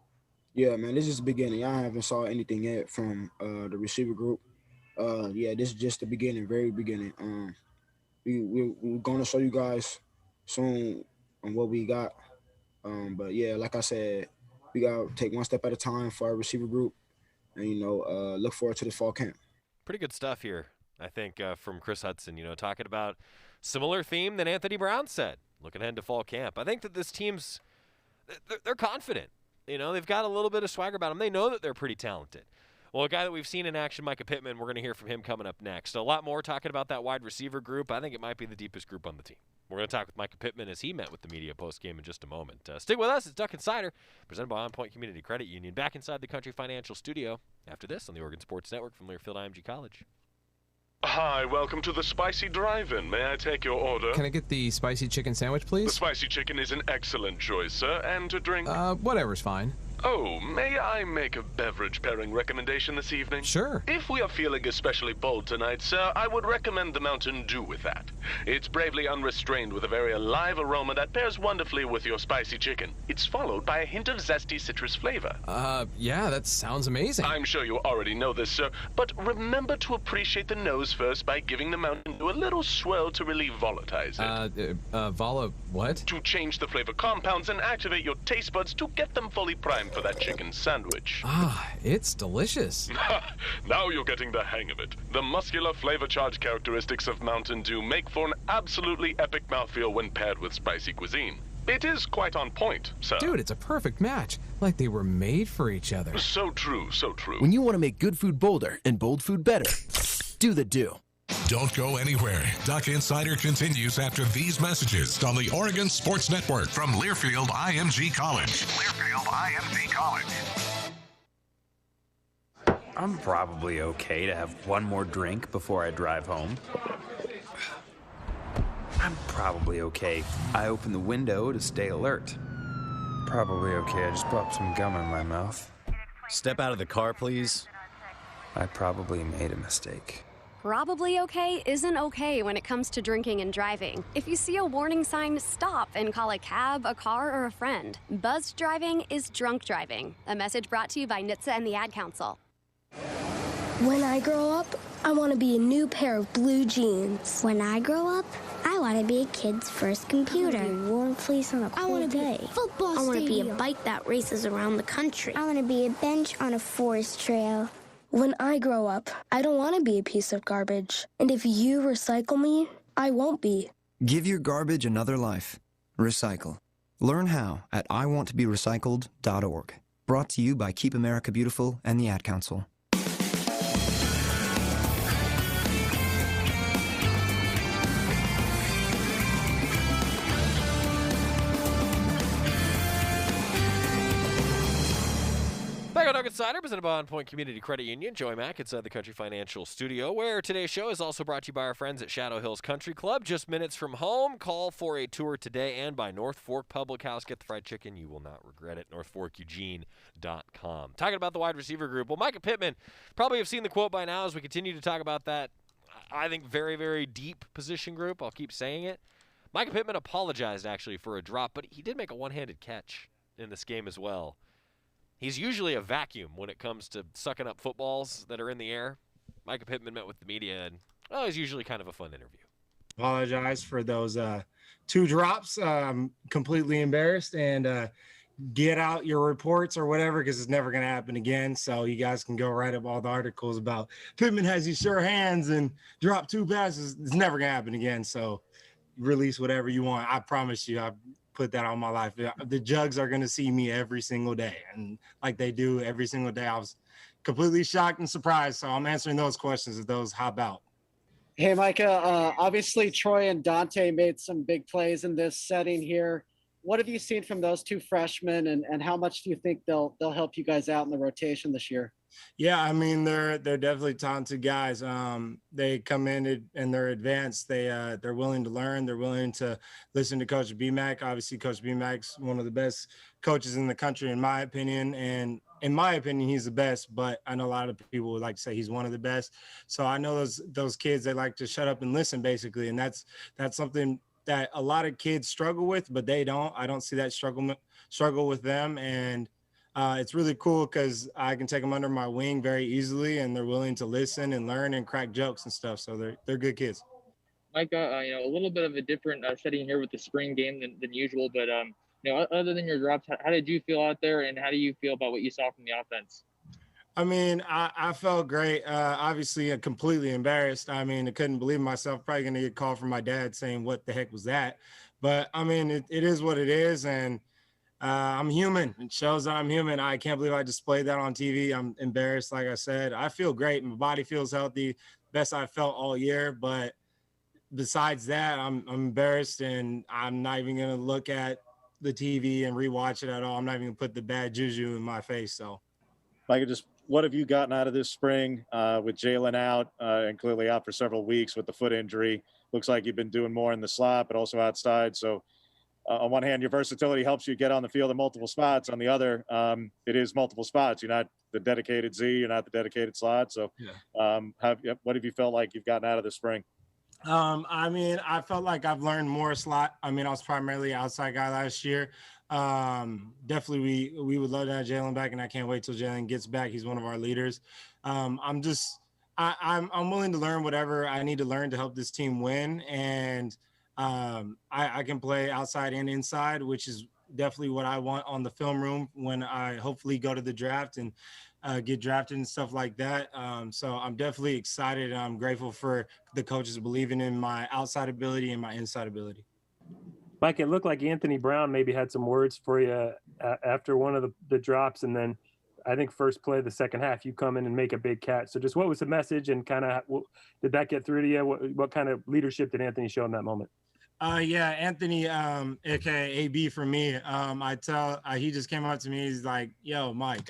Yeah, man, this is the beginning. I haven't saw anything yet from the receiver group. This is just the beginning, very beginning. We're going to show you guys soon on what we got. But like I said, we got to take one step at a time for our receiver group and, look forward to the fall camp. Pretty good stuff here, I think, from Chris Hudson, talking about similar theme than Anthony Brown said, looking ahead to fall camp. I think that this team's they're confident. They've got a little bit of swagger about them. They know that they're pretty talented. Well, a guy that we've seen in action, Micah Pittman, we're going to hear from him coming up next. A lot more talking about that wide receiver group. I think it might be the deepest group on the team. We're going to talk with Micah Pittman as he met with the media post-game in just a moment. Stick with us. It's Duck Insider, presented by On Point Community Credit Union. Back inside the Country Financial Studio after this on the Oregon Sports Network from Learfield IMG College. Hi, welcome to the Spicy Drive-In. May I take your order? Can I get the spicy chicken sandwich, please? The spicy chicken is an excellent choice, sir. And to drink? Whatever's fine. Oh, may I make a beverage pairing recommendation this evening? Sure. If we are feeling especially bold tonight, sir, I would recommend the Mountain Dew with that. It's bravely unrestrained with a very alive aroma that pairs wonderfully with your spicy chicken. It's followed by a hint of zesty citrus flavor. Yeah, that sounds amazing. I'm sure you already know this, sir, but remember to appreciate the nose first by giving the Mountain Dew a little swirl to relieve volatilize it. What? To change the flavor compounds and activate your taste buds to get them fully primed for that chicken sandwich. It's delicious. Now you're getting the hang of it. The muscular flavor charge characteristics of Mountain Dew make for an absolutely epic mouthfeel when paired with spicy cuisine. It is quite on point, sir. Dude, it's a perfect match. Like they were made for each other. So true, so true. When you want to make good food bolder and bold food better, do the Dew. Don't go anywhere. Duck Insider continues after these messages on the Oregon Sports Network from Learfield IMG College. Learfield IMG College. I'm probably okay to have one more drink before I drive home. I'm probably okay. I open the window to stay alert. Probably okay. I just popped some gum in my mouth. Step out of the car, please. I probably made a mistake. Probably okay isn't okay when it comes to drinking and driving. If you see a warning sign, stop and call a cab, a car, or a friend. Buzzed driving is drunk driving. A message brought to you by NHTSA and the Ad Council. When I grow up, I want to be a new pair of blue jeans. When I grow up, I want to be a kid's first computer. I want to be a warm place on a cold I want to day. be a football I want to be a stadium. bike that races around the country. I want to be a bench on a forest trail. When I grow up, I don't want to be a piece of garbage. And if you recycle me, I won't be. Give your garbage another life. Recycle. Learn how at iwanttoberecycled.org. Brought to you by Keep America Beautiful and the Ad Council. Back on Duck Insider, presented by On Point Community Credit Union. Joey Mack inside the Country Financial Studio, where today's show is also brought to you by our friends at Shadow Hills Country Club. Just minutes from home. Call for a tour today, and by North Fork Public House. Get the fried chicken. You will not regret it. NorthForkEugene.com. Talking about the wide receiver group. Well, Micah Pittman, probably have seen the quote by now as we continue to talk about that, I think, very, very deep position group. I'll keep saying it. Micah Pittman apologized, actually, for a drop, but he did make a one-handed catch in this game as well. He's usually a vacuum when it comes to sucking up footballs that are in the air. Micah Pittman met with the media, and it's usually kind of a fun interview. Apologize for those 2 drops. I'm completely embarrassed, and get out your reports or whatever, because it's never going to happen again. So you guys can go write up all the articles about Pittman has these sure hands and drop 2 passes. It's never going to happen again. So release whatever you want. I promise you, I put that on my life. The Jugs are going to see me every single day, and like they do every single day. I was completely shocked and surprised, so I'm answering those questions if those hop out. Hey, Micah, obviously Troy and Dante made some big plays in this setting here. What have you seen from those 2 freshmen, and how much do you think they'll help you guys out in the rotation this year? Yeah, I mean, they're definitely talented guys. They come in and they're advanced. They're willing to learn. They're willing to listen to Coach BMAC. Obviously, Coach BMAC's one of the best coaches in the country, in my opinion. And in my opinion, he's the best. But I know a lot of people would like to say he's one of the best. So I know those kids, they like to shut up and listen, basically. And that's something that a lot of kids struggle with, but they don't. I don't see that struggle with them. And it's really cool because I can take them under my wing very easily, and they're willing to listen and learn and crack jokes and stuff. So they're good kids. Micah, a little bit of a different setting here with the spring game than usual, but other than your drops, how did you feel out there, and how do you feel about what you saw from the offense? I mean, I felt great. Obviously, completely embarrassed. I mean, I couldn't believe myself. Probably going to get a call from my dad saying, what the heck was that? But, I mean, it is what it is, and I'm human. It shows that I'm human. I can't believe I displayed that on TV. I'm embarrassed, like I said. I feel great. My body feels healthy, best I've felt all year. But besides that, I'm embarrassed, and I'm not even going to look at the TV and rewatch it at all. I'm not even going to put the bad juju in my face. So, Micah, just what have you gotten out of this spring with Jalen out and clearly out for several weeks with the foot injury? Looks like you've been doing more in the slot, but also outside. So on one hand, your versatility helps you get on the field in multiple spots. On the other, it is multiple spots. You're not the dedicated Z, you're not the dedicated slot. So what have you felt like you've gotten out of the spring? I mean, I felt like I've learned more slot. I mean, I was primarily outside guy last year. Definitely we would love to have Jalen back, and I can't wait till Jalen gets back. He's one of our leaders. I'm willing to learn whatever I need to learn to help this team win. And I can play outside and inside, which is definitely what I want on the film room when I hopefully go to the draft and get drafted and stuff like that. So I'm definitely excited, and I'm grateful for the coaches believing in my outside ability and my inside ability. Mike, it looked like Anthony Brown maybe had some words for you after one of the drops, and then I think first play of the second half, you come in and make a big catch. So just what was the message, and kind of did that get through to you? What kind of leadership did Anthony show in that moment? Yeah, Anthony, aka AB for me. He just came up to me. He's like, "Yo, Mike,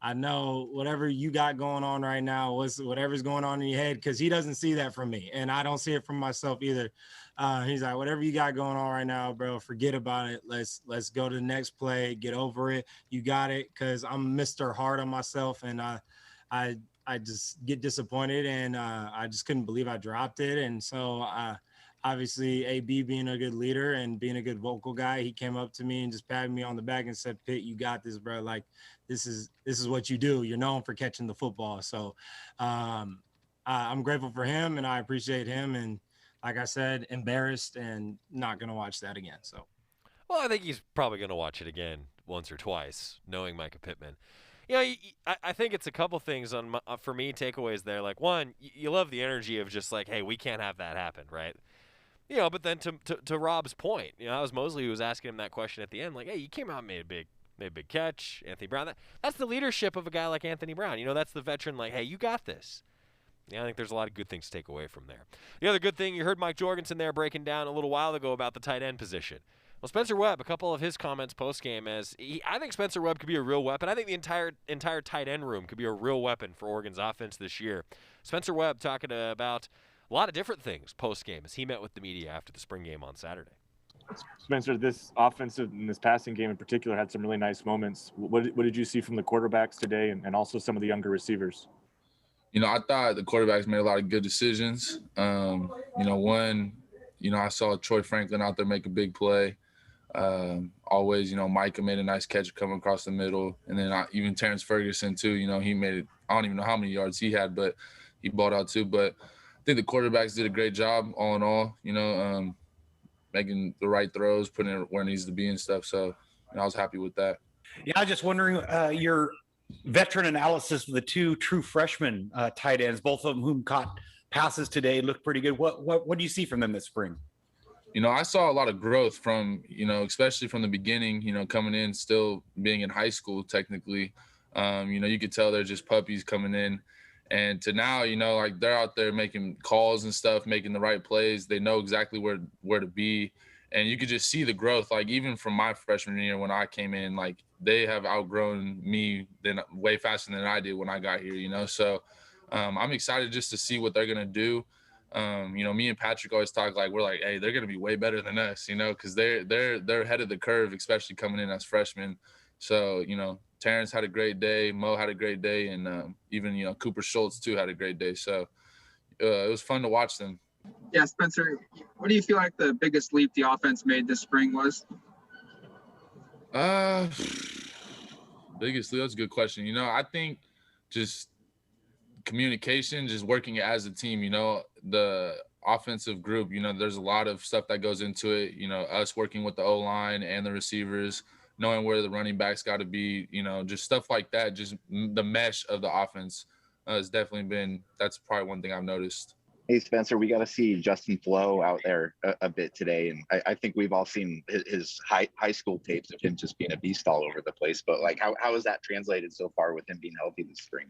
I know whatever you got going on right now, whatever's going on in your head, because he doesn't see that from me, and I don't see it from myself either." He's like, "Whatever you got going on right now, bro, forget about it. Let's go to the next play. Get over it. You got it." Because I'm Mr. Hard on myself, and I just get disappointed, and I just couldn't believe I dropped it, and so obviously, AB being a good leader and being a good vocal guy, he came up to me and just patted me on the back and said, "Pitt, you got this, bro. Like, this is what you do. You're known for catching the football." So I'm grateful for him, and I appreciate him. And like I said, embarrassed and not going to watch that again. So, well, I think he's probably going to watch it again once or twice, knowing Micah Pittman. You know, I think it's a couple things for me, takeaways there. Like, one, you love the energy of just like, hey, we can't have that happen, right? You know, but then to Rob's point, you know, that was Mosley who was asking him that question at the end, like, hey, you came out and made a big catch, Anthony Brown. That's the leadership of a guy like Anthony Brown. You know, that's the veteran, like, hey, you got this. Yeah, I think there's a lot of good things to take away from there. The other good thing, you heard Mike Jorgensen there breaking down a little while ago about the tight end position. Well, Spencer Webb, a couple of his comments post-game I think Spencer Webb could be a real weapon. I think the entire tight end room could be a real weapon for Oregon's offense this year. Spencer Webb talking about a lot of different things post-game as he met with the media after the spring game on Saturday. Spencer, this offensive and this passing game in particular had some really nice moments. What did you see from the quarterbacks today and also some of the younger receivers? You know, I thought the quarterbacks made a lot of good decisions. I saw Troy Franklin out there make a big play. Always, Micah made a nice catch coming across the middle. And then even Terrence Ferguson, too, he made it. I don't even know how many yards he had, but he balled out, too. But I think the quarterbacks did a great job all in all, making the right throws, putting it where it needs to be and stuff. So I was happy with that. Yeah, I was just wondering, your veteran analysis of the two true freshman tight ends, both of them whom caught passes today, looked pretty good. What do you see from them this spring? I saw a lot of growth from, especially from the beginning, coming in, still being in high school technically. You could tell they're just puppies coming in. And to now, like they're out there making calls and stuff, making the right plays. They know exactly where to be. And you could just see the growth, like even from my freshman year when I came in, like they have outgrown me way faster than I did when I got here, So I'm excited just to see what they're going to do. Me and Patrick always talk like, we're like, hey, they're going to be way better than us, because they're ahead of the curve, especially coming in as freshmen. So, Terrence had a great day, Mo had a great day, and even, Cooper Schultz too had a great day. So it was fun to watch them. Yeah, Spencer, what do you feel like the biggest leap the offense made this spring was? Biggest leap, that's a good question. I think just communication, just working as a team, the offensive group, there's a lot of stuff that goes into it, us working with the O-line and the receivers, knowing where the running backs got to be, just stuff like that. Just the mesh of the offense has definitely that's probably one thing I've noticed. Hey, Spencer, we got to see Justin Flo out there a bit today. And I think we've all seen his high school tapes of him just being a beast all over the place. But like, how has that translated so far with him being healthy this spring?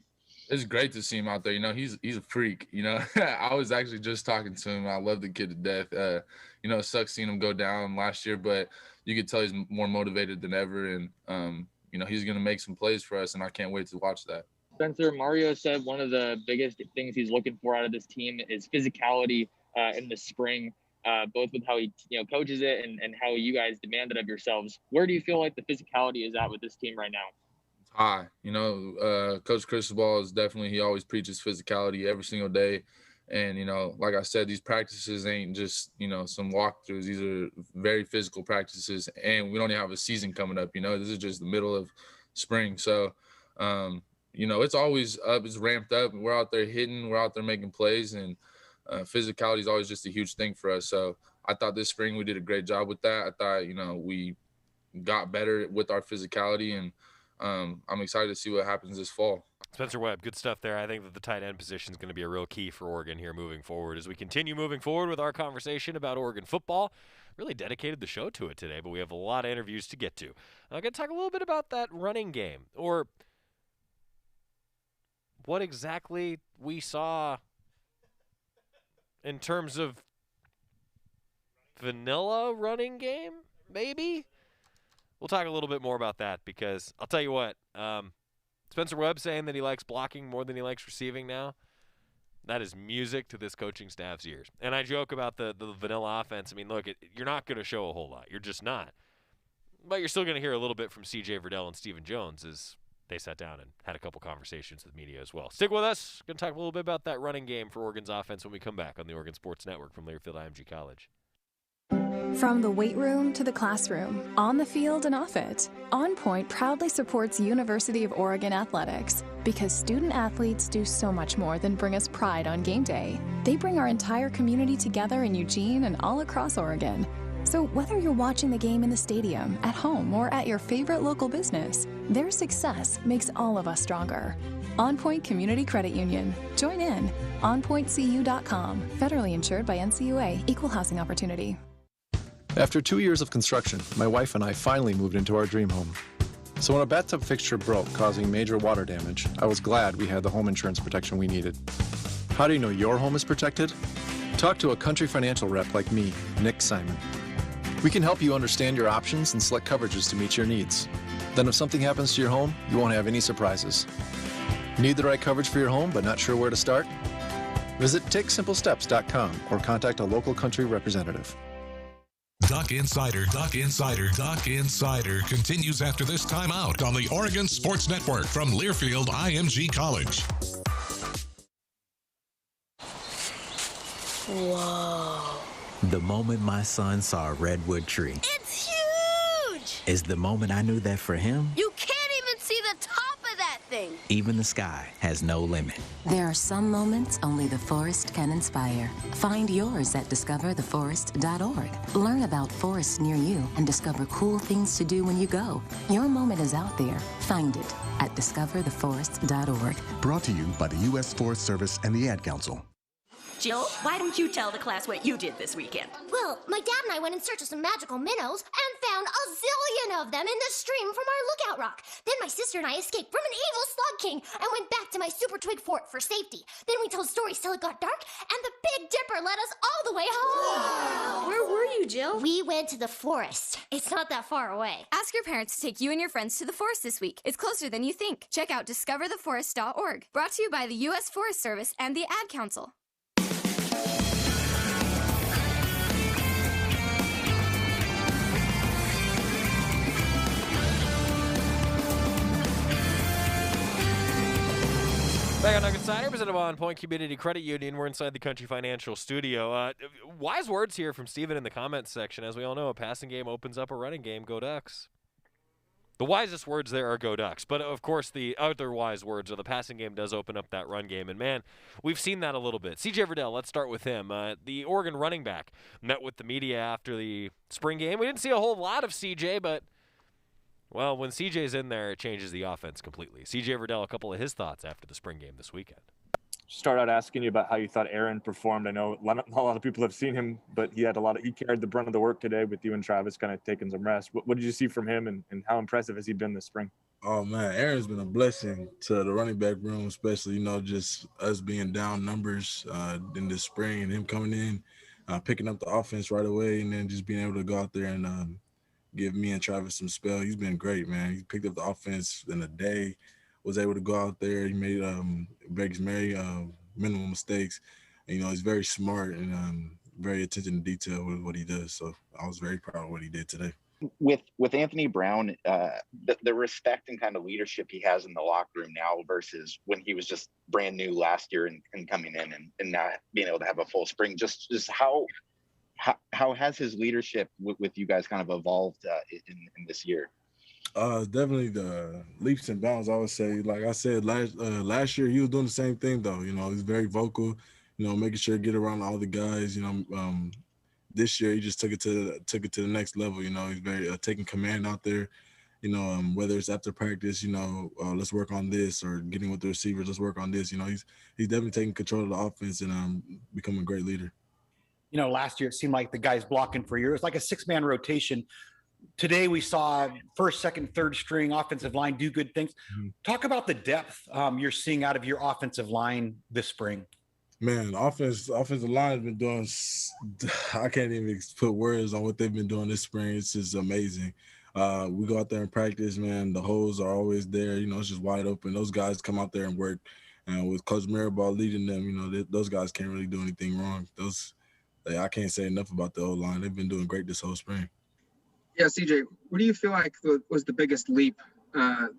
It's great to see him out there. He's a freak. I was actually just talking to him. I love the kid to death. It sucks seeing him go down last year, but you could tell he's more motivated than ever. And, he's going to make some plays for us, and I can't wait to watch that. Spencer, Mario said one of the biggest things he's looking for out of this team is physicality in the spring. both with how he coaches it and how you guys demand it of yourselves. Where do you feel like the physicality is at with this team right now? High. Coach Cristobal is definitely, he always preaches physicality every single day. And, like I said, these practices ain't just, some walkthroughs. These are very physical practices. And we don't even have a season coming up, this is just the middle of spring. So, it's always up, it's ramped up. We're out there hitting, we're out there making plays, and physicality is always just a huge thing for us. So I thought this spring we did a great job with that. I thought, we got better with our physicality, and I'm excited to see what happens this fall. Spencer Webb, good stuff there. I think that the tight end position is going to be a real key for Oregon here moving forward. As we continue moving forward with our conversation about Oregon football, really dedicated the show to it today, but we have a lot of interviews to get to. I'm going to talk a little bit about that running game, or what exactly we saw in terms of vanilla running game, maybe? We'll talk a little bit more about that, because I'll tell you what, Spencer Webb saying that he likes blocking more than he likes receiving now, that is music to this coaching staff's ears. And I joke about the vanilla offense. I mean, look, you're not going to show a whole lot. You're just not. But you're still going to hear a little bit from C.J. Verdell and Stephen Jones as they sat down and had a couple conversations with media as well. Stick with us. Going to talk a little bit about that running game for Oregon's offense when we come back on the Oregon Sports Network from Learfield IMG College. From the weight room to the classroom, on the field and off it, On Point proudly supports University of Oregon athletics, because student athletes do so much more than bring us pride on game day. They bring our entire community together in Eugene and all across Oregon. So whether you're watching the game in the stadium, at home, or at your favorite local business, their success makes all of us stronger. On Point Community Credit Union. Join in. OnPointCU.com. Federally insured by NCUA. Equal housing opportunity. After 2 years of construction, my wife and I finally moved into our dream home. So when a bathtub fixture broke, causing major water damage, I was glad we had the home insurance protection we needed. How do you know your home is protected? Talk to a Country Financial rep like me, Nick Simon. We can help you understand your options and select coverages to meet your needs. Then if something happens to your home, you won't have any surprises. Need the right coverage for your home but not sure where to start? Visit TakeSimpleSteps.com or contact a local Country representative. Duck Insider continues after this timeout on the Oregon Sports Network from Learfield IMG College. Whoa. The moment my son saw a redwood tree. It's huge! Is the moment I knew that for him, You can't even see the top of that thing. even the sky has no limit. There are some moments only the forest can inspire. Find yours at discovertheforest.org. Learn about forests near you and discover cool things to do when you go. Your moment is out there. Find it at discovertheforest.org. Brought to you by the U.S. Forest Service and the Ad Council. Jill, why don't you tell the class what you did this weekend? Well, my dad and I went in search of some magical minnows and found a zillion of them in the stream from our lookout rock. Then my sister and I escaped from an evil slug king and went back to my super twig fort for safety. Then we told stories till it got dark, and the Big Dipper led us all the way home. Wow. Where were you, Jill? We went to the forest. It's not that far away. Ask your parents to take you and your friends to the forest this week. It's closer than you think. Check out discovertheforest.org. Brought to you by the U.S. Forest Service and the Ad Council. Back on Duck Insider, presented by On Point Community Credit Union. We're inside the Country Financial studio. Wise words here from Steven in the comments section. As we all know, a passing game opens up a running game. Go Ducks. The wisest words there are go Ducks. But, of course, the other wise words are the passing game does open up that run game. And, man, we've seen that a little bit. C.J. Verdell, let's start with him. The Oregon running back met with the media after the spring game. We didn't see a whole lot of C.J., but well, when CJ's in there, it changes the offense completely. CJ Verdell, a couple of his thoughts after the spring game this weekend. Start out asking you about how you thought Aaron performed. I know not a lot of people have seen him, but he carried the brunt of the work today with you and Travis kind of taking some rest. What did you see from him, and how impressive has he been this spring? Oh, man, Aaron's been a blessing to the running back room, especially, just us being down numbers in the spring and him coming in, picking up the offense right away, and then just being able to go out there and give me and Travis some spell. He's been great, man. He picked up the offense in a day, was able to go out there. He made very minimum mistakes. And, he's very smart and very attention to detail with what he does. So I was very proud of what he did today. With Anthony Brown, the respect and kind of leadership he has in the locker room now versus when he was just brand new last year and coming in and now being able to have a full spring, just how has his leadership with you guys kind of evolved in this year? Definitely the leaps and bounds. I would say, like I said, last year he was doing the same thing though. You know, he's very vocal. You know, making sure to get around all the guys. You know, this year he just took it to the next level. You know, he's very taking command out there. You know, whether it's after practice, you know, let's work on this, or getting with the receivers, let's work on this. You know, he's definitely taking control of the offense and becoming a great leader. You know, last year it seemed like the guys blocking for you. It was like a 6-man rotation. Today we saw first, second, third string offensive line do good things. Mm-hmm. Talk about the depth you're seeing out of your offensive line this spring. Man, offensive line has been doing, I can't even put words on what they've been doing this spring. It's just amazing. We go out there and practice, man. The holes are always there. You know, it's just wide open. Those guys come out there and work. And with Coach Mirabal leading them, you know, those guys can't really do anything wrong. I can't say enough about the O-line. They've been doing great this whole spring. Yeah, CJ, what do you feel like was the biggest leap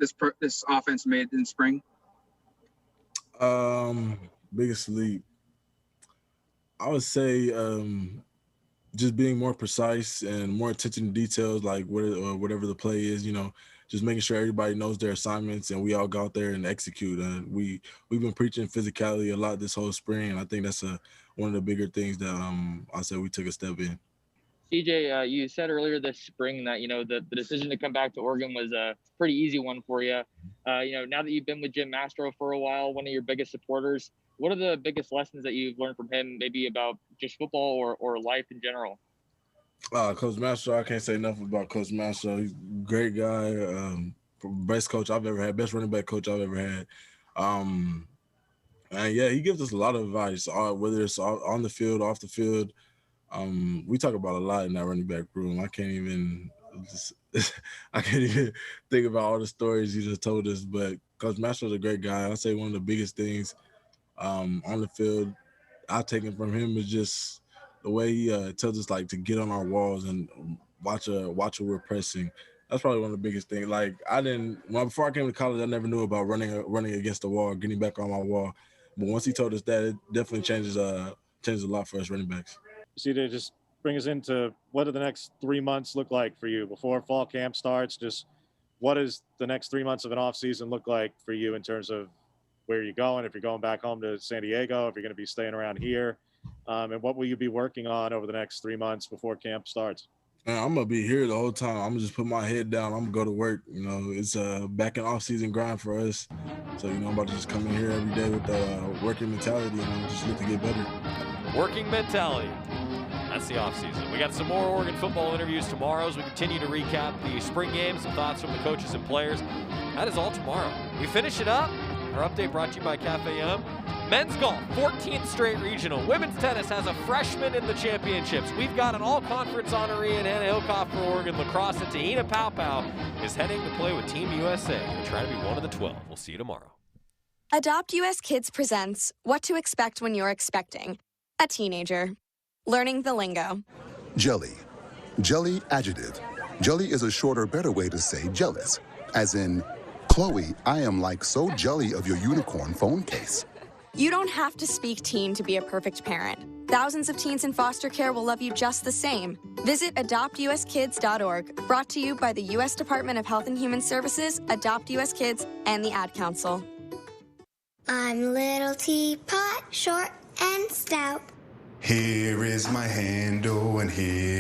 this offense made in spring? Biggest leap, I would say just being more precise and more attention to details, like whatever the play is, you know, just making sure everybody knows their assignments and we all go out there and execute. We've been preaching physicality a lot this whole spring, and I think that's one of the bigger things that I said we took a step in. CJ, you said earlier this spring that, you know, the decision to come back to Oregon was a pretty easy one for you. You know, now that you've been with Jim Mastro for a while, one of your biggest supporters, what are the biggest lessons that you've learned from him, maybe about just football or life in general? Coach Mastro, I can't say enough about Coach Mastro. He's a great guy, best coach I've ever had, best running back coach I've ever had. And yeah, he gives us a lot of advice, whether it's on the field, off the field. We talk about a lot in that running back room. I can't even think about all the stories you just told us, but Coach Mastro's a great guy. I'd say one of the biggest things on the field I've taken from him is just the way he tells us, like, to get on our walls and watch what we're pressing. That's probably one of the biggest things. Like, before I came to college, I never knew about running against the wall, getting back on my wall. But once he told us that, it definitely changes a lot for us running backs. CJ, just bring us into what do the next 3 months look like for you before fall camp starts? Just what does the next 3 months of an off season look like for you in terms of where you're going, if you're going back home to San Diego, if you're going to be staying around here, and what will you be working on over the next 3 months before camp starts? Man, I'm going to be here the whole time. I'm going to just put my head down. I'm going to go to work. You know, it's back in off-season grind for us. So, you know, I'm about to just come in here every day with that working mentality, and I'm just looking to get better. Working mentality. That's the offseason. We got some more Oregon football interviews tomorrow as we continue to recap the spring games, some thoughts from the coaches and players. That is all tomorrow. We finish it up. Our update brought to you by Cafe M. Men's golf, 14th straight regional. Women's tennis has a freshman in the championships. We've got an all-conference honoree in Hannah Hillcoff for Oregon lacrosse, and Tahina Paopao is heading to play with Team USA and try to be one of the 12. We'll see you tomorrow. Adopt US Kids presents What to Expect When You're Expecting a Teenager. Learning the lingo. Jelly. Jelly adjective. Jelly is a shorter, better way to say jealous. As in, Chloe, I am like so jelly of your unicorn phone case. You don't have to speak teen to be a perfect parent. Thousands of teens in foster care will love you just the same. Visit adoptuskids.org, brought to you by the U.S. Department of Health and Human Services, Adopt U.S. Kids, and the Ad Council. I'm Little Teapot, short and stout. Here is my handle and here